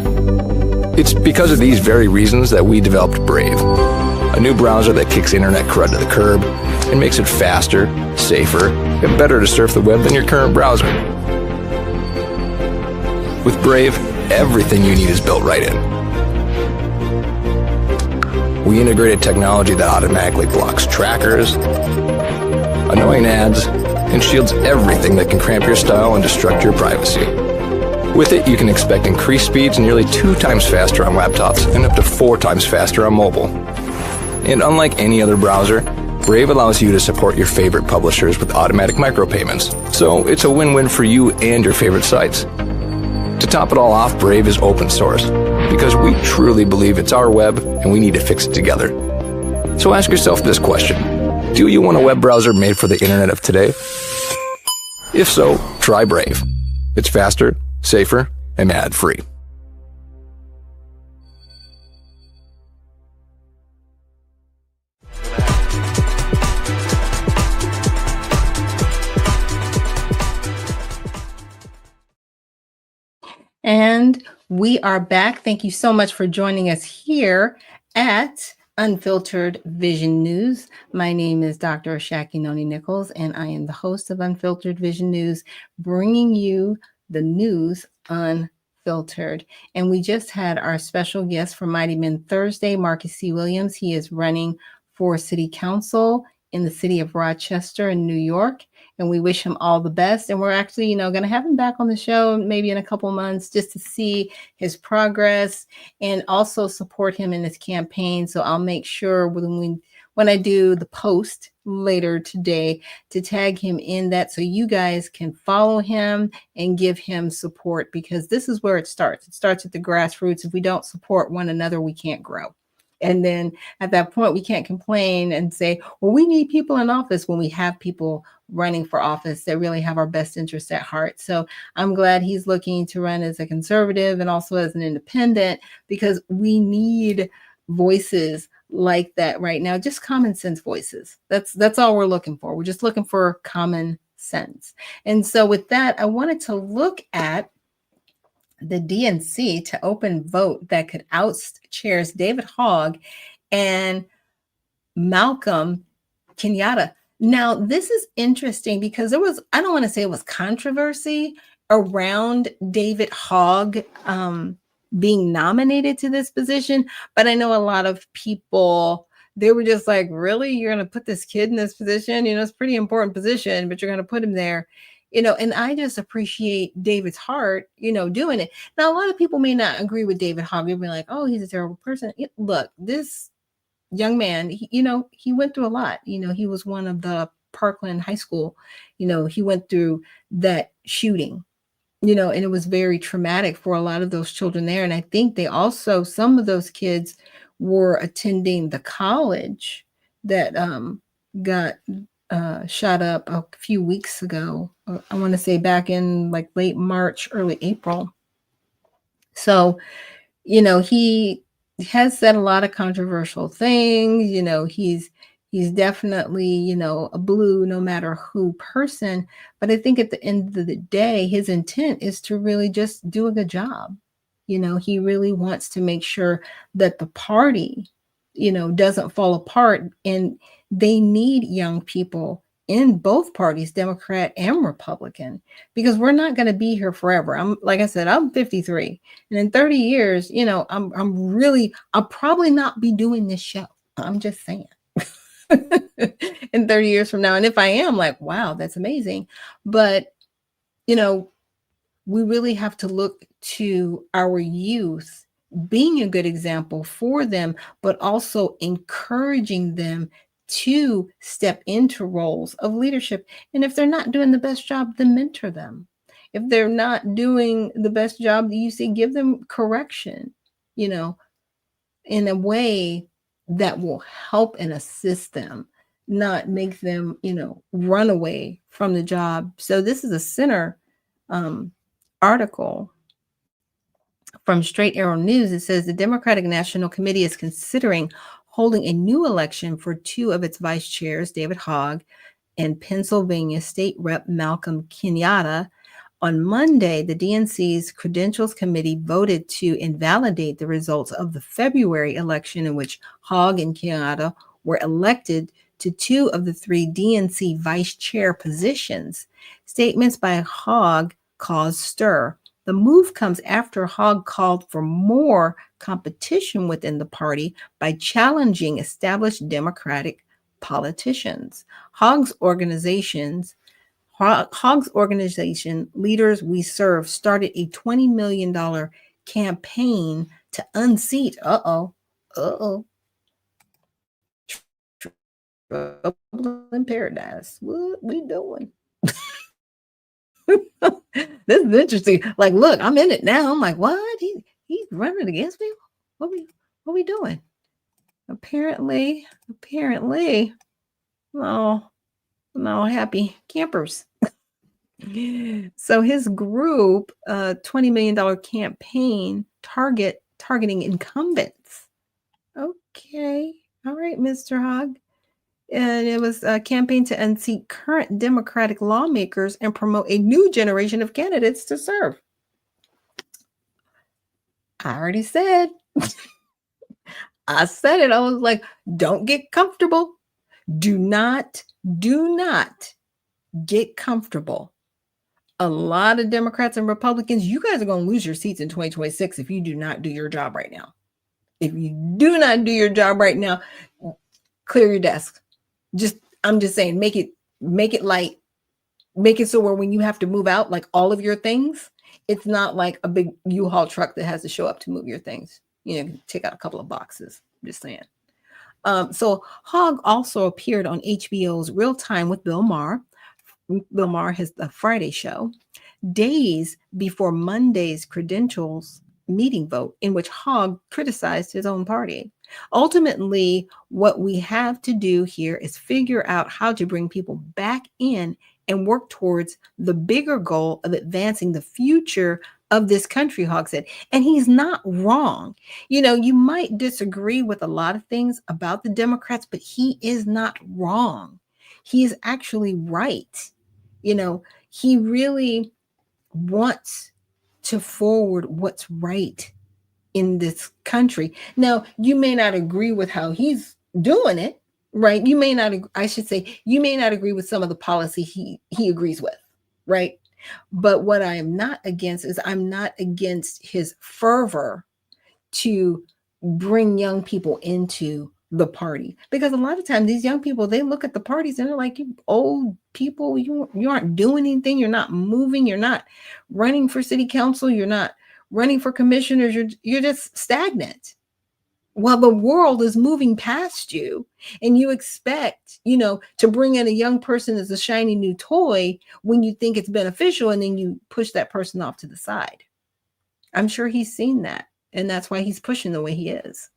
It's because of these very reasons that we developed Brave, a new browser that kicks internet crud to the curb and makes it faster, safer, and better to surf the web than your current browser. With Brave, everything you need is built right in. We integrated technology that automatically blocks trackers, annoying ads, and shields everything that can cramp your style and destruct your privacy. With it, you can expect increased speeds nearly 2 times faster on laptops and up to 4 times faster on mobile. And unlike any other browser, Brave allows you to support your favorite publishers with automatic micropayments. So it's a win-win for you and your favorite sites. To top it all off, Brave is open source because we truly believe it's our web and we need to fix it together. So ask yourself this question: do you want a web browser made for the internet of today? If so, try Brave. It's faster, safer, and ad-free. And we are back. Thank you so much for joining us here at Unfiltered Vision News. My name is Dr. Ashaki Noni Nichols, and I am the host of Unfiltered Vision News, bringing you the news unfiltered. And we just had our special guest for Mighty Men Thursday, Marcus C. Williams. He is running for city council in the city of Rochester in New York. And we wish him all the best. And we're actually, going to have him back on the show maybe in a couple months just to see his progress and also support him in his campaign. So I'll make sure when I do the post later today to tag him in that so you guys can follow him and give him support, because this is where it starts. It starts at the grassroots. If we don't support one another, we can't grow. And then at that point, we can't complain and say, well, we need people in office when we have people running for office that really have our best interests at heart. So I'm glad he's looking to run as a conservative and also as an independent, because we need voices like that right now, just common sense voices. That's all we're looking for. We're just looking for common sense. And so with that, I wanted to look at the DNC to open vote that could oust chairs David Hogg and Malcolm Kenyatta. Now, this is interesting because there was, I don't want to say it was controversy around David Hogg being nominated to this position, but I know a lot of people, they were just like, really? You're going to put this kid in this position? It's a pretty important position, but you're going to put him there. And I just appreciate David's heart, doing it. Now, a lot of people may not agree with David Hogg. They'll be like, oh, he's a terrible person. Look, this young man, he went through a lot. He was one of the Parkland High School. He went through that shooting, and it was very traumatic for a lot of those children there. And I think some of those kids were attending the college that got shot up a few weeks ago. I want to say back in like late March, early April. So, he has said a lot of controversial things. He's definitely, a blue, no matter who person. But I think at the end of the day, his intent is to really just do a good job. He really wants to make sure that the party, doesn't fall apart. And they need young people in both parties, Democrat and Republican, because we're not going to be here forever. Like I said, I'm 53, and in 30 years, I'll probably not be doing this show. I'm just saying. In 30 years from now. And if I am, like, wow, that's amazing. But, we really have to look to our youth being a good example for them, but also encouraging them to step into roles of leadership. And if they're not doing the best job, then mentor them. If they're not doing the best job, you say, give them correction, in a way that will help and assist them, not make them, run away from the job. So this is a center article from Straight Arrow News. It says the Democratic National Committee is considering holding a new election for two of its vice chairs, David Hogg and Pennsylvania State Rep Malcolm Kenyatta. On Monday, the DNC's Credentials Committee voted to invalidate the results of the February election in which Hogg and Kenyatta were elected to two of the three DNC vice chair positions. Statements by Hogg caused stir. The move comes after Hogg called for more competition within the party by challenging established Democratic politicians. Hogg's organization, Leaders We Serve, started a $20 million campaign to unseat, trouble in paradise. What we doing? This is interesting. Like, look, I'm in it now. I'm like, what? He's running against me? What we doing? Apparently, no happy campers. So his group, $20 million campaign targeting incumbents. Okay. All right, Mr. Hogg. And it was a campaign to unseat current Democratic lawmakers and promote a new generation of candidates to serve. I already said. I said it. I was like, don't get comfortable. Do not get comfortable. A lot of Democrats and Republicans, you guys are going to lose your seats in 2026 if you do not do your job right now. If you do not do your job right now, clear your desk. I'm just saying, make it light. Make it so where when you have to move out, like all of your things, it's not like a big U-Haul truck that has to show up to move your things. Take out a couple of boxes. I'm just saying. So Hogg also appeared on HBO's Real Time with Bill Maher. Bill Maher has the Friday show, days before Monday's credentials meeting vote, in which Hogg criticized his own party. Ultimately, what we have to do here is figure out how to bring people back in and work towards the bigger goal of advancing the future of this country, Hogg said. And he's not wrong. You might disagree with a lot of things about the Democrats, but he is not wrong. He is actually right. He really wants to forward what's right in this country. Now, you may not agree with how he's doing it, right? You may not, I should say, you may not agree with some of the policy he agrees with, right? But what I am not against is I'm not against his fervor to bring young people into the party, because a lot of times these young people, they look at the parties and they're like, you old people, you aren't doing anything, you're not moving, you're not running for city council, you're not running for commissioners, you're just stagnant while the world is moving past you, and you expect to bring in a young person as a shiny new toy when you think it's beneficial, and then you push that person off to the side. I'm sure he's seen that, and that's why he's pushing the way he is.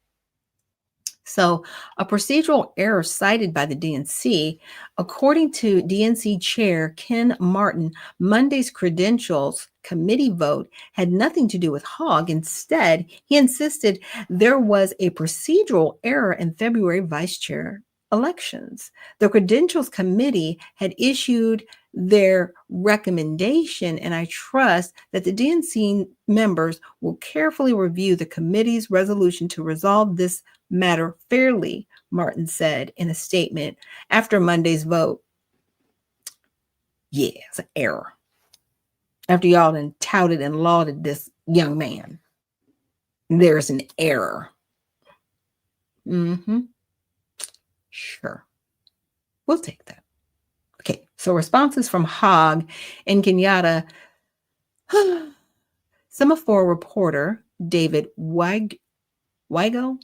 So, a procedural error cited by the DNC, according to DNC Chair Ken Martin, Monday's credentials committee vote had nothing to do with Hogg. Instead, he insisted there was a procedural error in February vice chair elections. The credentials committee had issued their recommendation, and I trust that the DNC members will carefully review the committee's resolution to resolve this matter fairly, Martin said in a statement after Monday's vote. Yeah, it's an error. After y'all done touted and lauded this young man, there's an error. Sure. We'll take that. Okay, so responses from Hogg and Kenyatta. Semaphore reporter David Weigel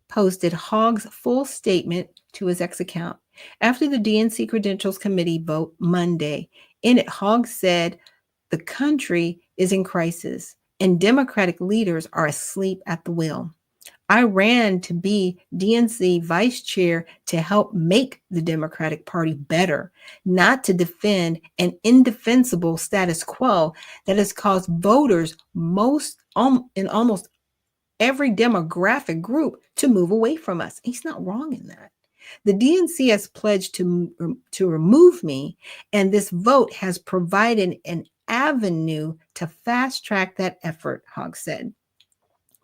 posted Hogg's full statement to his X account after the DNC Credentials Committee vote Monday. In it, Hogg said the country is in crisis and Democratic leaders are asleep at the wheel. I ran to be DNC vice chair to help make the Democratic Party better, not to defend an indefensible status quo that has caused voters in almost every demographic group to move away from us. He's not wrong in that. The DNC has pledged to remove me, and this vote has provided an avenue to fast track that effort, Hogg said.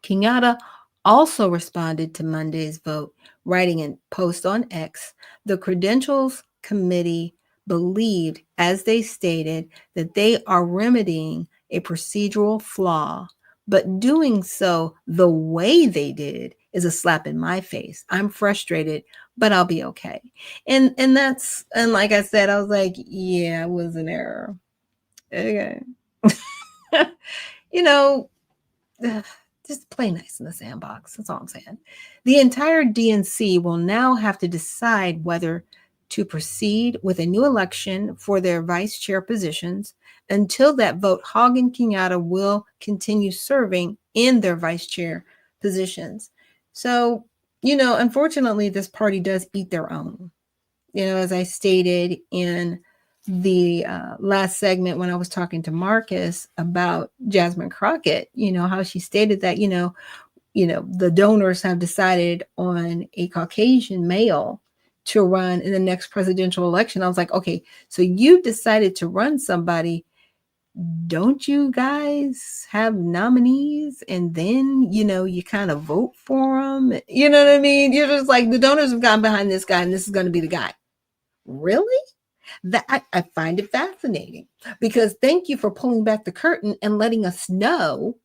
Kenyatta also responded to Monday's vote, writing in post on X, the Credentials Committee believed, as they stated, that they are remedying a procedural flaw, but doing so the way they did is a slap in my face. I'm frustrated, but I'll be okay. And like I said, I was like, yeah, it was an error. Okay. Just play nice in the sandbox. That's all I'm saying. The entire DNC will now have to decide whether to proceed with a new election for their vice chair positions. Until that vote, Hogg and Kenyatta will continue serving in their vice chair positions. So, unfortunately, this party does eat their own. As I stated in the last segment when I was talking to Marcus about Jasmine Crockett, how she stated that, the donors have decided on a Caucasian male to run in the next presidential election. I was like, okay, so you've decided to run somebody. Don't you guys have nominees? And then, you kind of vote for them. You know what I mean? You're just like, the donors have gone behind this guy and this is going to be the guy. Really? That I find it fascinating, because thank you for pulling back the curtain and letting us know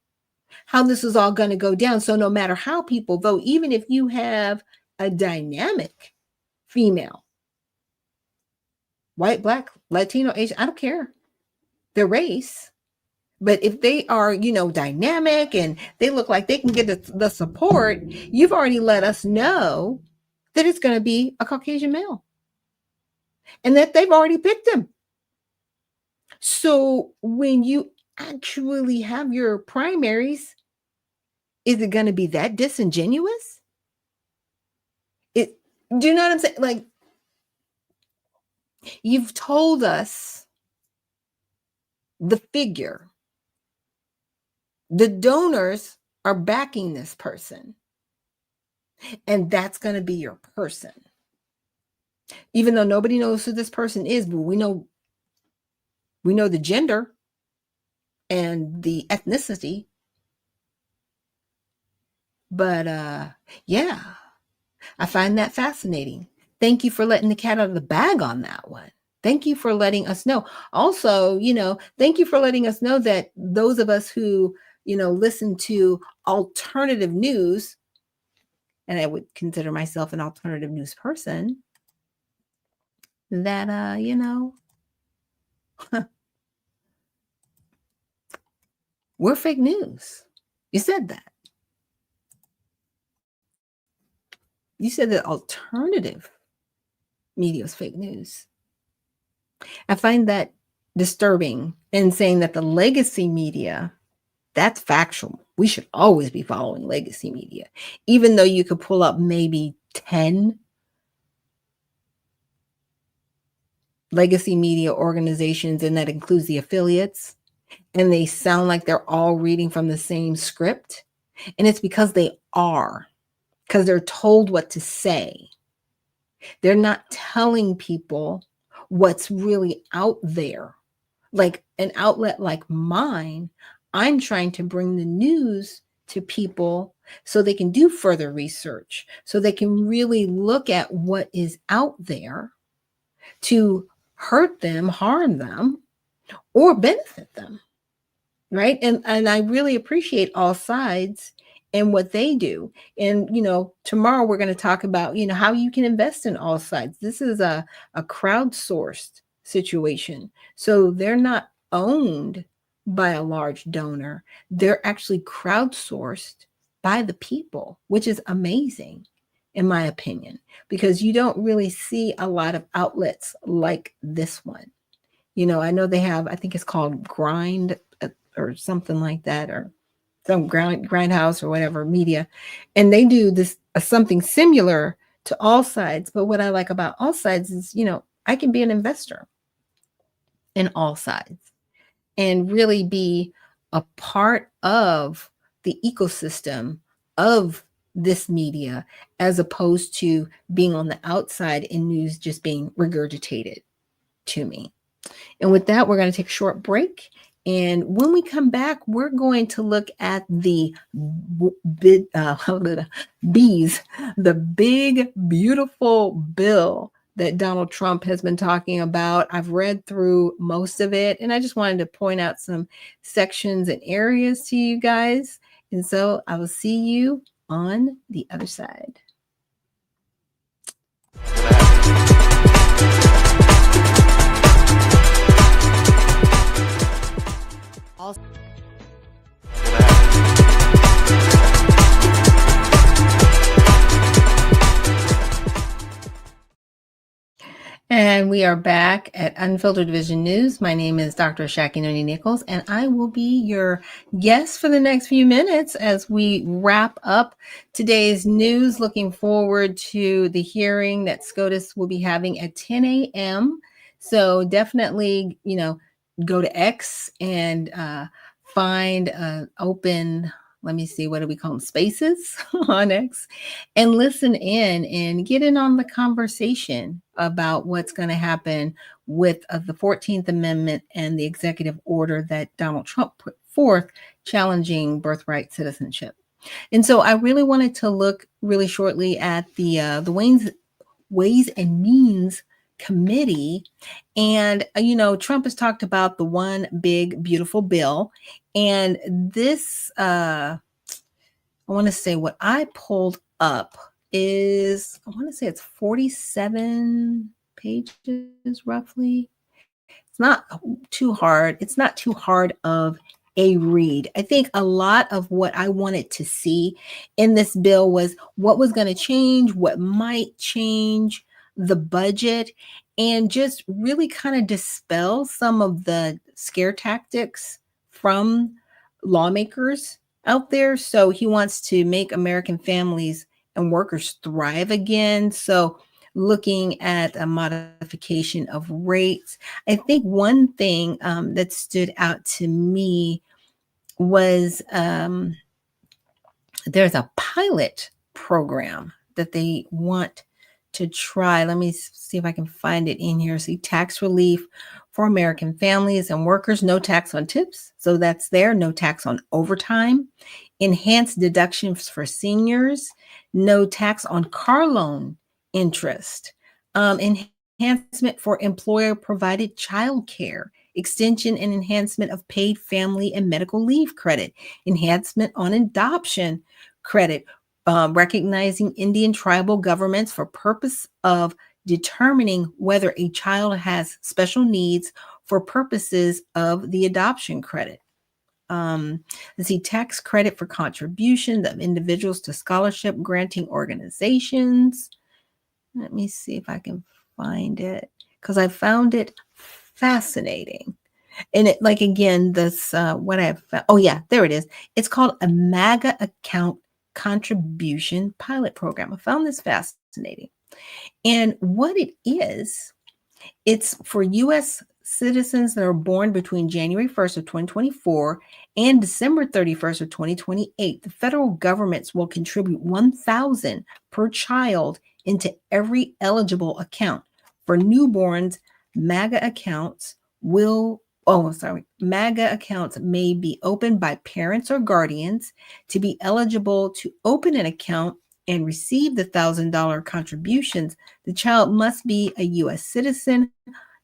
how this is all going to go down. So no matter how people vote, even if you have a dynamic female, white, black, Latino, Asian, I don't care their race, but if they are, dynamic and they look like they can get the support, you've already let us know that it's going to be a Caucasian male. And that they've already picked him. So when you actually have your primaries, is it going to be that disingenuous? Do you know what I'm saying? Like, you've told us the figure. The donors are backing this person. And that's going to be your person. Even though nobody knows who this person is, but we know We know the gender and the ethnicity. But yeah, I find that fascinating. Thank you for letting the cat out of the bag on that one. Thank you for letting us know. Also, thank you for letting us know that those of us who, listen to alternative news, and I would consider myself an alternative news person, that, we're fake news. You said that. You said that alternative media is fake news. I find that disturbing, and saying that the legacy media, that's factual. We should always be following legacy media, even though you could pull up maybe 10 legacy media organizations, and that includes the affiliates, and they sound like they're all reading from the same script. And it's because they are, because they're told what to say. They're not telling people what's really out there. Like an outlet like mine, I'm trying to bring the news to people so they can do further research, so they can really look at what is out there to hurt them, harm them, or benefit them. Right. And I really appreciate all sides and what they do. And, tomorrow we're going to talk about, how you can invest in all sides. This is a crowdsourced situation. So they're not owned by a large donor. They're actually crowdsourced by the people, which is amazing, in my opinion, because you don't really see a lot of outlets like this one. I know they have, I think it's called Grind or something like that, or some grindhouse or whatever media. And they do this something similar to All Sides. But what I like about All Sides is, I can be an investor in All Sides and really be a part of the ecosystem of this media, as opposed to being on the outside and news just being regurgitated to me. And with that, we're going to take a short break. And when we come back, we're going to look at the bees, the big, beautiful bill that Donald Trump has been talking about. I've read through most of it, and I just wanted to point out some sections and areas to you guys. And so I will see you on the other side. And we are back at Unfiltered Vision News. My name is Dr. Ashaki Noni Nichols, and I will be your guest for the next few minutes as we wrap up today's news. Looking forward to the hearing that SCOTUS will be having at 10 a.m. So definitely, go to X and find an open, let me see, what do we call them, spaces on X, and listen in and get in on the conversation about what's going to happen with the 14th Amendment and the executive order that Donald Trump put forth challenging birthright citizenship. And so I really wanted to look really shortly at the Ways and Means Committee. And, Trump has talked about the one big, beautiful bill. And this, I want to say what I pulled up is, I want to say it's 47 pages roughly. It's not too hard. It's not too hard of a read. I think a lot of what I wanted to see in this bill was what was going to change, what might change the budget, and just really kind of dispel some of the scare tactics from lawmakers out there. So he wants to make American families and workers thrive again. So looking at a modification of rates. I think one thing that stood out to me was there's a pilot program that they want to try. Let me see if I can find it in here. See, tax relief for American families and workers, no tax on tips. So that's there, no tax on overtime. Enhanced deductions for seniors, no tax on car loan interest. Enhancement for employer provided child care, extension and enhancement of paid family and medical leave credit, enhancement on adoption credit, recognizing Indian tribal governments for purpose of determining whether a child has special needs for purposes of the adoption credit. Let's see, tax credit for contributions of individuals to scholarship granting organizations. Let me see if I can find it, because I found it fascinating. And it, like, again, this, what I've found, oh yeah, there it is. It's called a MAGA account contribution pilot program. I found this fascinating. And what it is, it's for U.S. citizens that are born between January 1st of 2024 and December 31st of 2028. The federal governments will contribute $1,000 per child into every eligible account. For newborns, MAGA accounts MAGA accounts may be opened by parents or guardians. To be eligible to open an account and receive the $1,000 contributions, the child must be a U.S. citizen,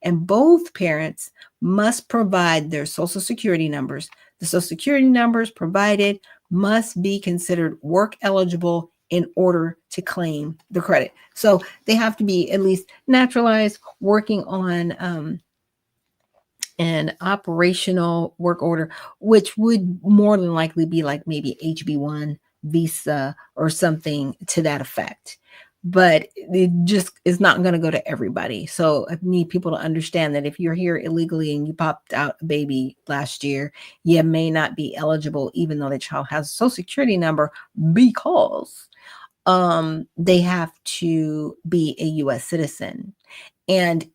and both parents must provide their Social Security numbers. The Social Security numbers provided must be considered work eligible in order to claim the credit. So they have to be at least naturalized, working on an operational work order, which would more than likely be like maybe HB1 visa or something to that effect. But it just is not going to go to everybody. So I need people to understand that if you're here illegally and you popped out a baby last year, you may not be eligible, even though the child has a Social Security number, because they have to be a U.S. citizen. And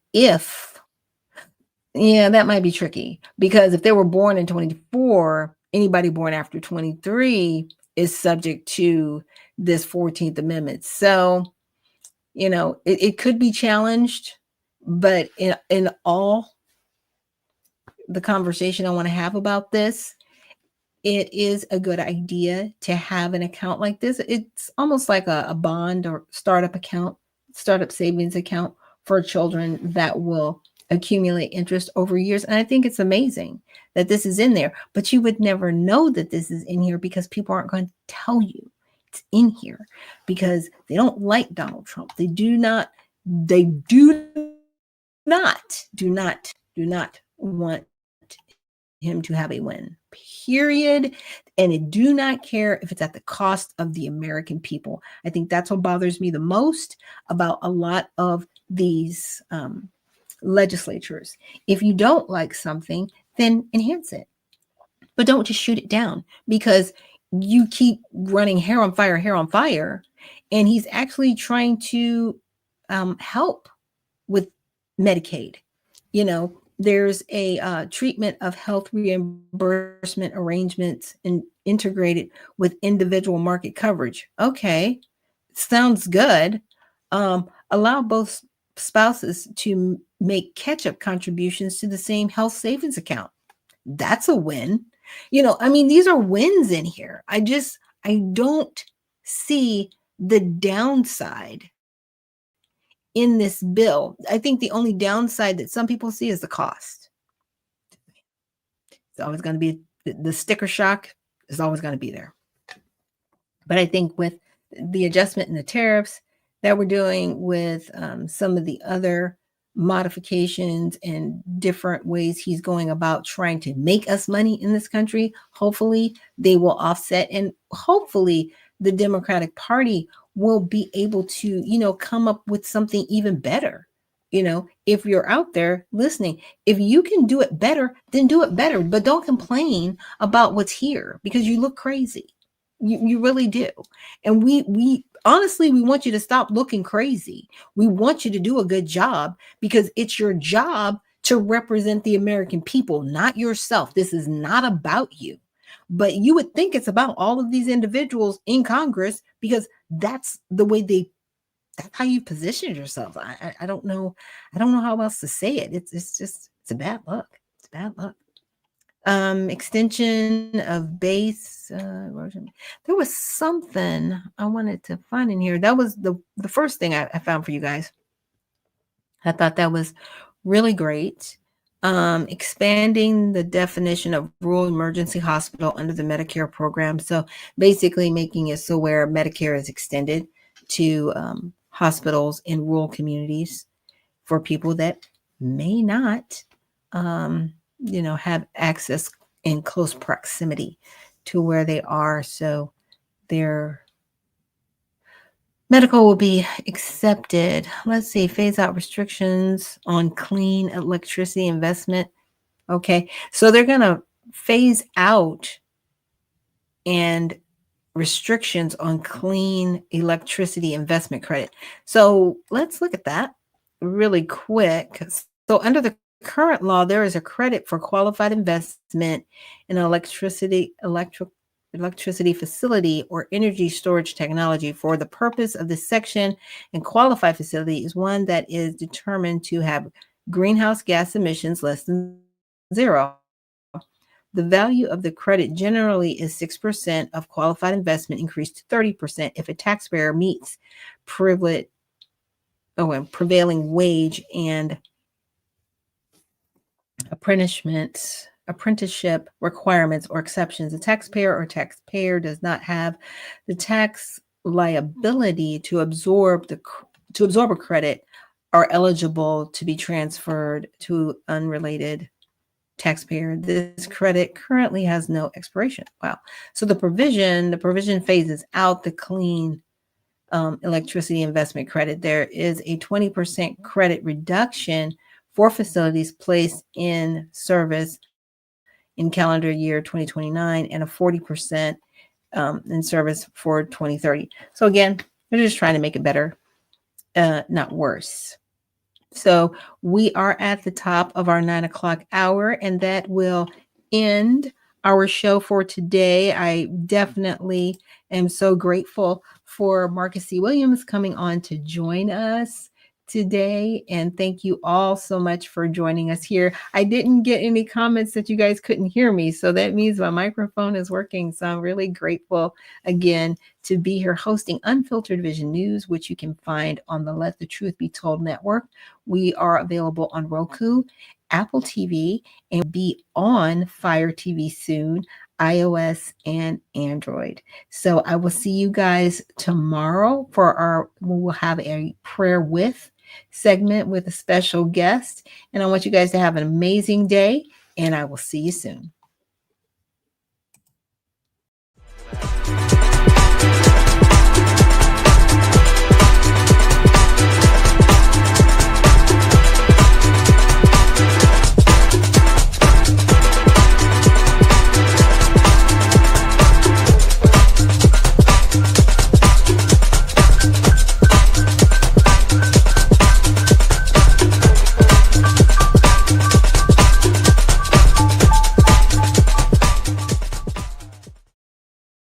that might be tricky, because if they were born in 24, anybody born after 23 is subject to this 14th Amendment. So, it could be challenged, but in all the conversation I want to have about this, it is a good idea to have an account like this. It's almost like a bond or startup savings account for children that will accumulate interest over years. And I think it's amazing that this is in there, but you would never know that this is in here because people aren't going to tell you it's in here, because they don't like Donald Trump. They do not want him to have a win, period. And they do not care if it's at the cost of the American people. I think that's what bothers me the most about a lot of these legislatures. If you don't like something, then enhance it, but don't just shoot it down, because you keep running hair on fire. And he's actually trying to help with Medicaid. There's a treatment of health reimbursement arrangements and integrated with individual market coverage. Okay, sounds good. Allow both spouses to make catch-up contributions to the same health savings account. That's a win. These are wins in here. I don't see the downside in this bill. I think the only downside that some people see is the cost. It's always going to be the sticker shock is always going to be there. But I think with the adjustment in the tariffs that we're doing, with some of the other modifications and different ways he's going about trying to make us money in this country, hopefully they will offset, and hopefully the Democratic Party will be able to, come up with something even better. If you're out there listening, if you can do it better, then do it better, but don't complain about what's here, because you look crazy. You really do. And we honestly, we want you to stop looking crazy. We want you to do a good job, because it's your job to represent the American people, not yourself. This is not about you. But you would think it's about all of these individuals in Congress, because that's the way that's how you positioned yourself. I don't know how else to say it. It's just It's a bad look. It's a bad look. Extension of base version. There was something I wanted to find in here. That was the first thing I found for you guys. I thought that was really great. Expanding the definition of rural emergency hospital under the Medicare program. So basically making it so where Medicare is extended to hospitals in rural communities for people that may not have access in close proximity to where they are. So their medical will be accepted. Let's see, phase out restrictions on clean electricity investment. Okay, so they're going to phase out and restrictions on clean electricity investment credit. So let's look at that really quick. So under the current law, there is a credit for qualified investment in electricity facility or energy storage technology for the purpose of this section, and qualified facility is one that is determined to have greenhouse gas emissions less than 0. The value of the credit generally is 6% of qualified investment, increased to 30% if a taxpayer meets prevailing wage and apprenticeship requirements or exceptions. A taxpayer does not have the tax liability to absorb a credit are eligible to be transferred to unrelated taxpayer. This credit currently has no expiration. Wow. So the provision phases out the clean electricity investment credit. There is a 20% credit reduction for facilities placed in service in calendar year 2029 and a 40% in service for 2030. So again, they're just trying to make it better, not worse. So we are at the top of our 9 o'clock hour, and that will end our show for today. I definitely am so grateful for Marcus C. Williams coming on to join us today. And thank you all so much for joining us here. I didn't get any comments that you guys couldn't hear me, so that means my microphone is working. So I'm really grateful again to be here hosting Unfiltered Vision News, which you can find on the Let the Truth Be Told network. We are available on Roku, Apple TV, and be on Fire TV soon, iOS and Android. So I will see you guys tomorrow we will have a prayer with segment with a special guest. And I want you guys to have an amazing day, and I will see you soon.